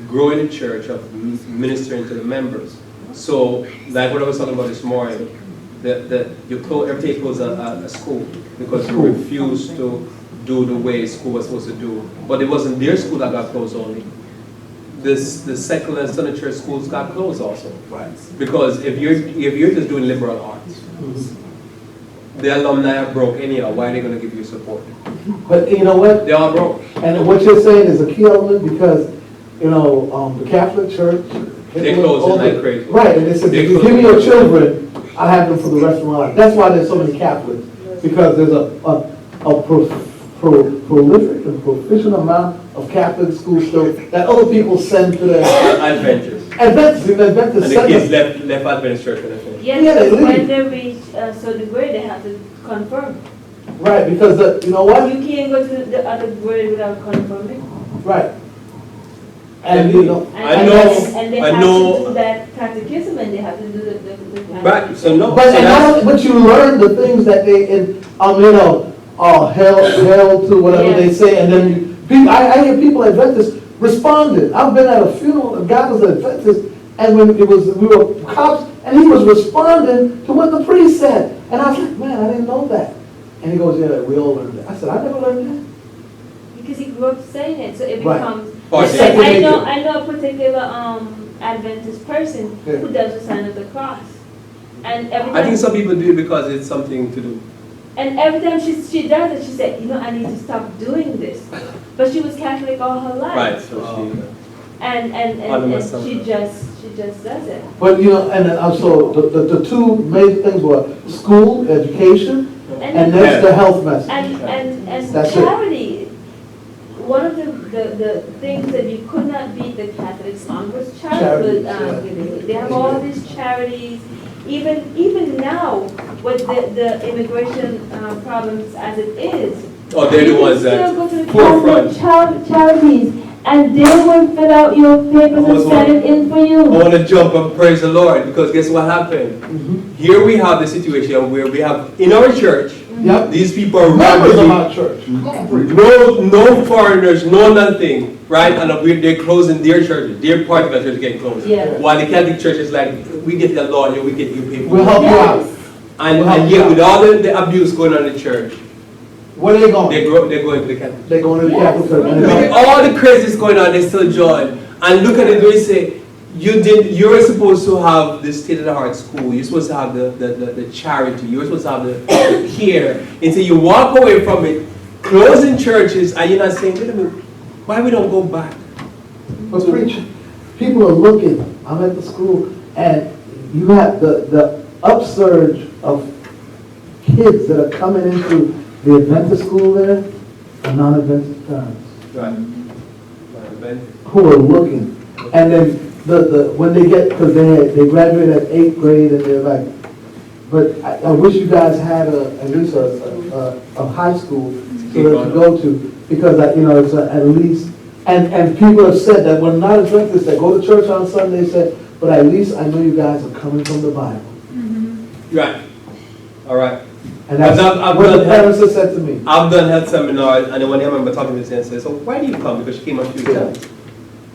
growing the church, of ministering to the members. So, like what I was talking about this morning, everything closed a school because you refused to do the way school was supposed to do. But it wasn't their school that got closed only. The secular and Sunday church schools got closed also. Right. Because if you're just doing liberal arts, the alumni are broke anyhow. Why are they going to give you support? But you know what? They are broke. And what you're saying is a key element because, the Catholic Church. They close it like crazy. Right, and they said, They if you close give me it. your children, I'll have them for the rest of my life. That's why there's so many Catholics, because there's a prolific and proficient amount of Catholic schools still that other people send to their Adventures. Adventist And the send kids them. left Adventist church when they finished. Yes, Yeah, they but when leave. they reach a certain grade, they have to confirm. Right, because you know what? You can't go to the other grade without confirming. Right. And you know, I know- And they I have know- to do that catechism and they have to do the Right, so no. but so and that's- but you learn the things that they hell to whatever they say, and then I hear people at Adventists responded. I've been at a funeral, a guy was an Adventist, and when we were cops, and he was responding to what the priest said, and I was like, man, I didn't know that. And he goes, yeah, we all learned that. I said, I never learned because he grew up saying it, so it Right. becomes. Oh, It's second like, I nature. know a particular Adventist person Yeah. who does the sign of the cross, and every I think time, some people do it because it's something to do. and every time she does it, she said, I need to stop doing this. But she was Catholic all her life. Right, so And Understand. she just does it. that. But and then also the two main things were school, education, and next the health message. And That's it. charity, one of the things that you could not beat the Catholics on was charitable Charities, giving. They have all these charities, even now, with the immigration problems as it is. Oh, they're the ones that You can still go to the forefront. Catholic charities, and they will fill out your papers and send it in for I you. want to jump and praise the Lord because guess what happened? Here we have the situation where we have in our church, Yep. these people are Members of ravaging. our church. No foreigners, no nothing, right? And they're closing their churches, their part of the church is getting closed. Yeah. While the Catholic Church is like, we get the law here, we get you people. We'll help you out. Yes. And yet with all the abuse going on in the church, Where are they going? they're going to the Catholic. They're going to the Catholic Church. And With they're all the craziness going on, they still join. And look at it, they say, you were supposed to have the state-of-the-art school, you're supposed to have the charity, you're supposed to have the care. Until you walk away from it, closing churches, and you're not saying, wait a minute, why we don't go back? But preacher, people are looking. I'm at the school, and you have the upsurge of kids that are coming into the Adventist school there, and non-Adventist parents Right. who are looking. And then when they get, because they graduate at 8th grade, and they're like, but I wish you guys had at least a high school so that to go to, because it's at least. And people have said that when not Adventists, they go to church on Sunday, say, but at least I know you guys are coming from the Bible. Right. All right. And that's I've what the done- parents have said to me. I've done health seminars, and then one day I remember talking to this and said, so why do you come? Because she came a few Yeah. times.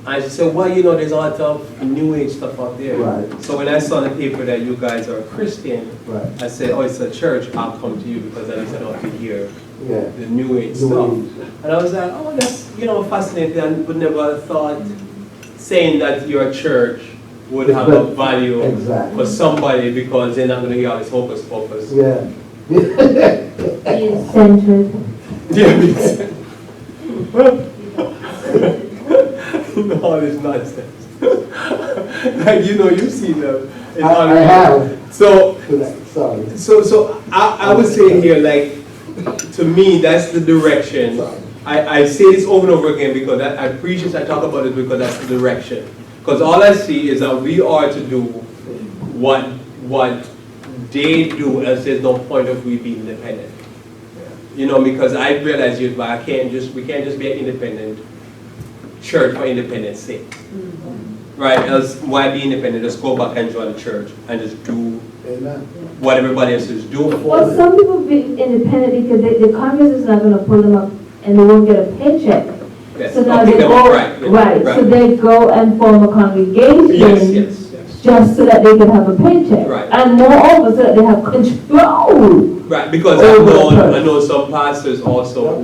And she said, well, you know, there's a lot of new age stuff out there. Right. So when I saw in the paper that you guys are a Christian, Right. I said, oh, it's a church, I'll come to you because at least I don't have to hear Yeah. the new age New stuff. Age. And I was like, oh, that's, you know, fascinating. I would never have thought saying that your church would have a value Exactly. for somebody because they're not going to hear all this hocus pocus. Yeah. Being centered. Yeah, all this nonsense. Like, you know, you've seen them. It's I unreal. have. So, Sorry. so I would say here, like, to me, that's the direction. Sorry. I say this over and over again because I preach this, I talk about it because that's the direction. Because all I see is that we are to do what they do, as there's no point of we being independent. You know, because I realize we can't just be an independent church for independence sake. Right? Else why be independent? Just go back and join the church and just do Amen. what everybody else is doing. Well, some people be independent because the Congress is not gonna pull them up and they won't get a paycheck. Yes. So now Okay, they then, go, right, so they go and form a congregation. Yes. Just so that they can have a paycheck. Right. And moreover, so that they have control. Right, because I know some pastors also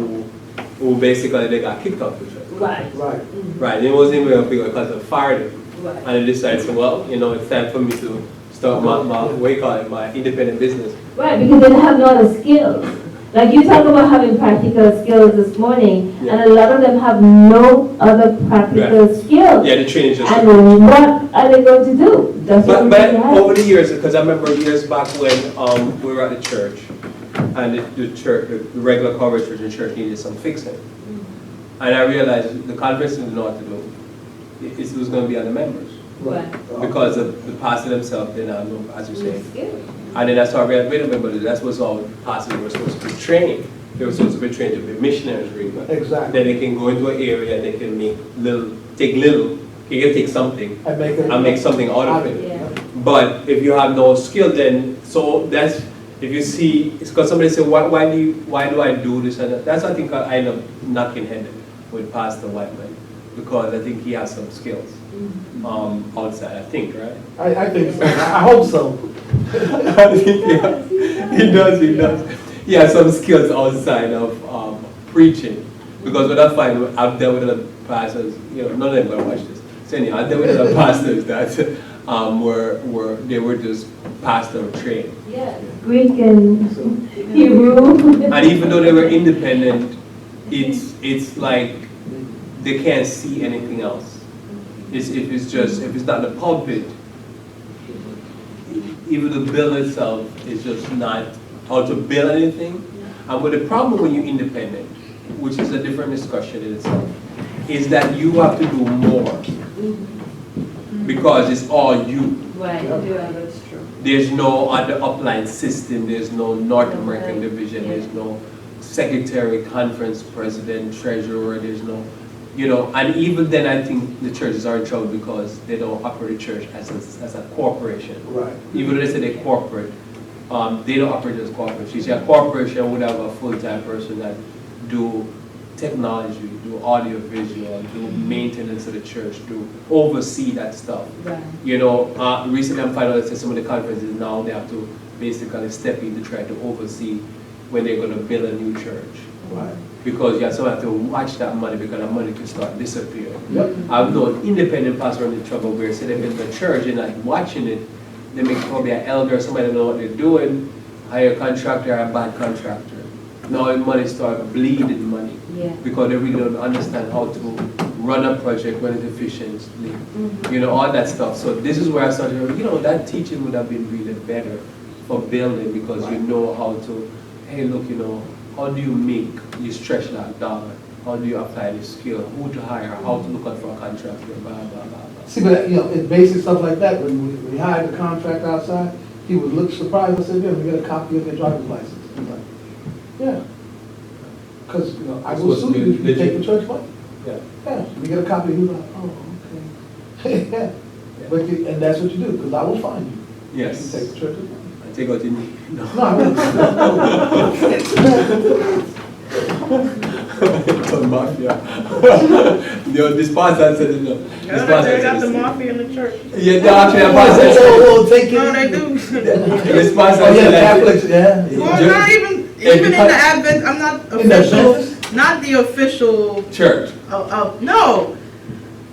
who basically they got kicked off the church. Right. Right. Right, it wasn't even because they fired them. Right. And they decided, so, well, you know, it's time for me to start my independent business. Right, because they have no other skills. Like you talk about having practical skills this morning, Yeah. and a lot of them have no other practical skills. Yeah, the training just. And what are they going to do? That's what But they have. over the years, because I remember years back when we were at the church, and the church, the regular coverage church in church needed some fixing. And I realized the conference didn't know what to do. It was going to be on the members. Right. Because the pastor themselves did not know, as you say. Skills. And then that's how we had, wait a minute, but that's what's all pastors were supposed to be trained. They were supposed to be trained to be missionaries, really. Exactly. Then they can go into an area, they can take little, they can take something and make something out of it. Yeah. But if you have no skill, then, so that's, if you see, it's because somebody say, why do I do this? And that's, I think, I end up knocking head with Pastor Whiteman, because I think he has some skills outside, I think, right? I think so. I hope so. I think, yeah, he does. He has some skills outside of preaching, because what I find, I've dealt with other pastors, you know, none of them going to watch this. So anyhow, I've dealt with other pastors that they were just pastor trained. Yeah, Greek and Hebrew. And even though they were independent, it's like they can't see anything else. If it's not the pulpit, even the bill itself is just not how to build anything. And with the problem when you're independent, which is a different discussion in itself, is that you have to do more because it's all you. Right, yeah, that's true. There's no other upline system, there's no North American division, there's no secretary, conference president, treasurer, there's no, you know, and even then I think the churches are in trouble because they don't operate the church as a corporation. Right. Even though they say they're corporate, they don't operate as corporate. You see, a corporation would have a full-time person that do technology, do audio visual, do maintenance of the church, do oversee that stuff. Right. You know, recently I'm finding out that some of the conferences now they have to basically step in to try to oversee when they're going to build a new church. Right. Because you have to watch that money because that money can start disappearing. Yep. I've known independent pastors in trouble where say they build a church and like watching it, they make probably an elder or somebody that know what they're doing, hire a contractor or a bad contractor. Now the money start bleeding money. Yeah. Because they really don't understand how to run a project, run it efficiently, you know, all that stuff. So this is where I started, you know, that teaching would have been really better for building because you know how to, hey, look, you know, how do you stretch that dollar? How do you apply the skill? Who to hire? How to look out for a contractor? Blah, blah, blah, blah. See, but you know, it's basic stuff like that. When we hired the contract outside, he would look surprised. I said, "Yeah, we got a copy of your driver's license." He's like, "Yeah," because you know I will sue you if you take the church money. Yeah. Yeah, you get a copy, he's like, oh, okay. Yeah. But and that's what you do, because I will find you. Yes. You take the church with you. I take out your knee. No. No, I wouldn't. On mafia. This pastor said no. This They pastor got the said mafia in the church. yeah, no, actually, that pastor said Oh, take it. No, they do. this pastor Oh, yeah, said Catholics, yeah. Well, not even in the Advent, I'm not In the official, Baptist? not the official, church. no,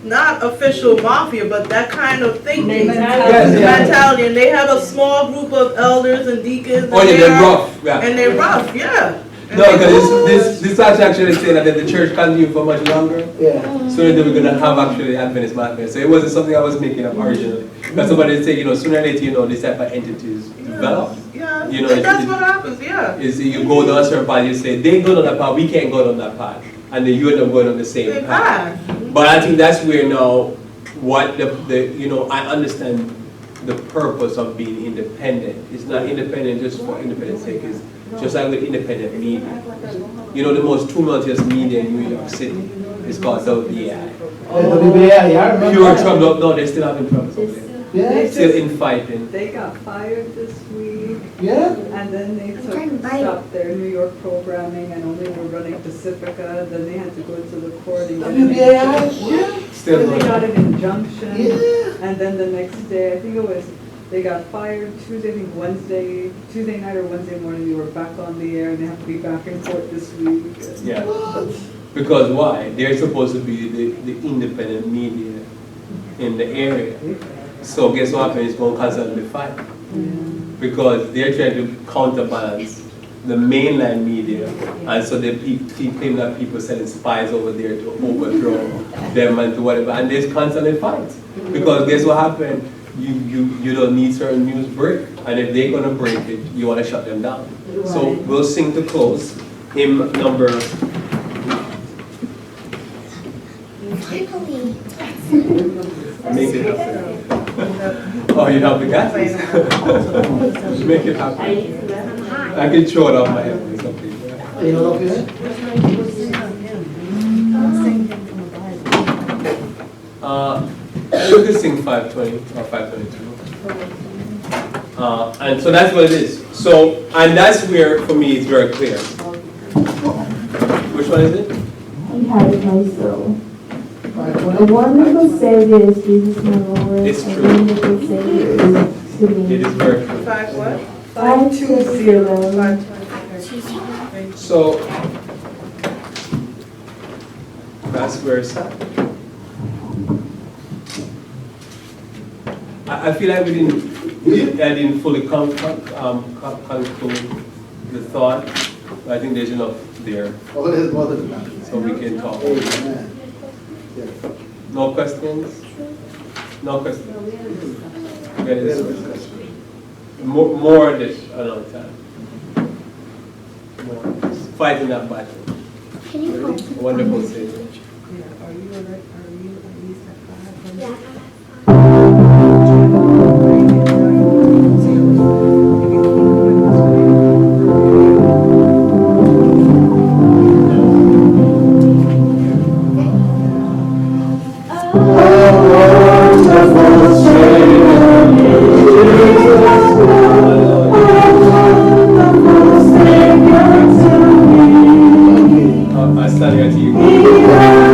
not official mafia, but that kind of thinking. Mentality. Mentality, and they have a small group of elders and deacons. Oh, and yeah, they they're are- rough. Yeah. And they're rough, yeah. And No, they because push. this pastor actually saying that if the church continue for much longer, Yeah. sooner they were going to have actually Adventist mafia. So it wasn't something I was making up originally. Because somebody say, sooner or later, this type of entities develop. Yeah, You know, and that's what happens, yeah. Is you go down a certain path, you say, they go down that path, we can't go down that path. And then you end up going on the same They path. bad. But I think that's where now, what I understand the purpose of being independent. It's not independent just for independence sake, it's just like with independent media. The most tumultuous media in New York City is called WBI. Yeah, I remember. Pure that. trouble, no, they're still having trouble. Yeah, Still infighting. They got fired this week, yeah. and then they stopped their New York programming and only were running Pacifica, then they had to go to the court and get an WBAI, yeah. Still Then they got going. an injunction, Yeah. and then the next day, I think it was, they got fired Tuesday, I think Tuesday night or Wednesday morning, they were back on the air, and they have to be back in court this week. Yeah. Because why? They're supposed to be the independent media in the area. So guess what happens? It's going to constantly fight. Because they're trying to counterbalance the mainland media. And so they claim that people sending spies over there to overthrow them and to whatever. And there's constantly fights. Because guess what happened? You don't need certain news break. And if they're going to break it, you want to shut them down. So we'll sing to close. Hymn number... Make it happen. Oh, you help the guys? Make it happen. I can throw it off my head or something. You know what I'm saying? You can sing 520 or 522. And so that's what it is. So, and that's where, for me, it's very clear. Which one is it? He had my soul. A 520? wonderful Savior is Jesus my Lord. It's A true. wonderful Savior is to me. It is very true. 5 what? 520. 520. So, that's where it's at. I feel like I didn't fully conclude the thought. But I think there's enough there, Oh, there's more than that. so we can talk. Amen. Yeah. No questions? No questions? Okay, There's this- a discussion. more this another time. More. Fighting that battle. Wonderful Savior. Are you at least at 5? I stand here to you.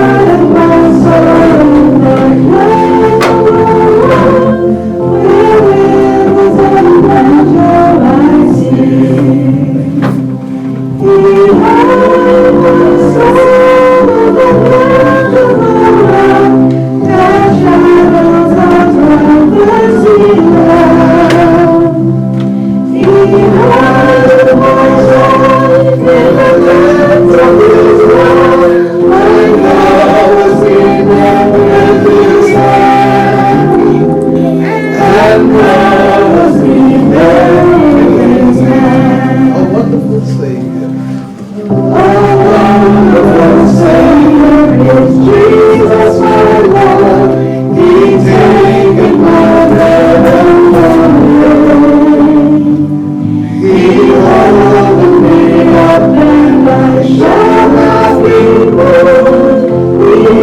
A wonderful Savior. Shall not be moved. We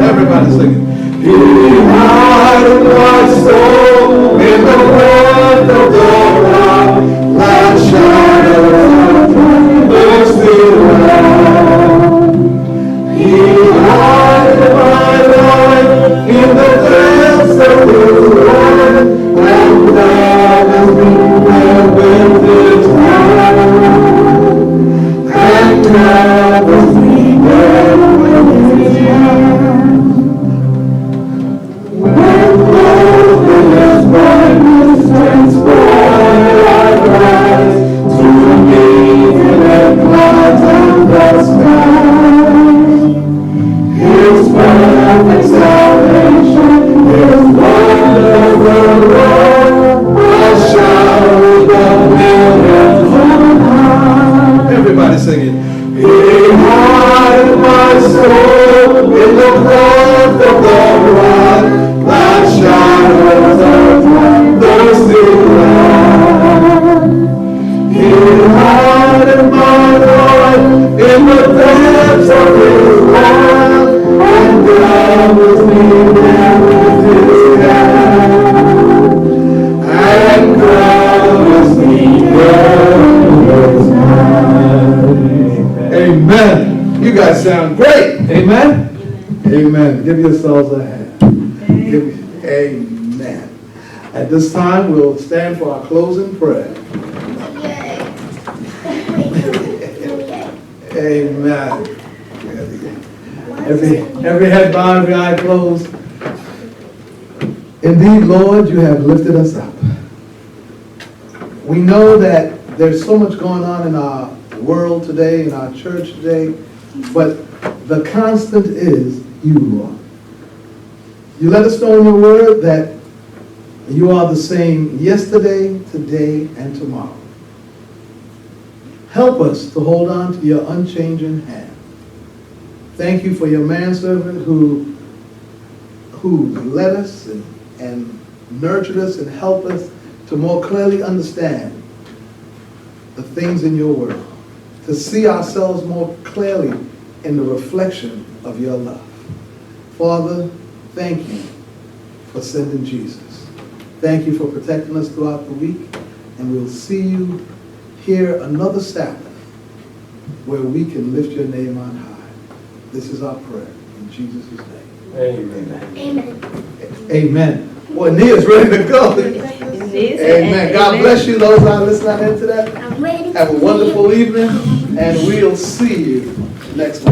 Everybody singing. He hideth my soul in the breath of the rock, like shadows of mercy around. He hideth my life in the depths of his word, and covers me with his hand, and covers me with his hand. Everybody singing. He hideth my soul in the breath of the rock, like shadows of thirsty land. He hideth my life in the depths of his wrath, and covers me with his hand, and covers me with his hand. Amen. You guys sound great. Amen. Amen. Give yourselves a hand. Amen. At this time, we'll stand for our closing prayer. Amen. Every head bowed, every eye closed. Indeed, Lord, you have lifted us up. We know that there's so much going on in our world today, in our church today, but the constant is you, Lord. You let us know in your word that you are the same yesterday, today, and tomorrow. Help us to hold on to your unchanging hand. Thank you for your manservant who led us and nurtured us and helped us to more clearly understand the things in your world, to see ourselves more clearly in the reflection of your love. Father, thank you for sending Jesus. Thank you for protecting us throughout the week, and we'll see you here another Sabbath where we can lift your name on high. This is our prayer in Jesus' name. Amen. Amen. Amen. Boy, Nia's ready to go. Amen. God bless you, those that are listening in to that. Have a wonderful evening, and we'll see you next week.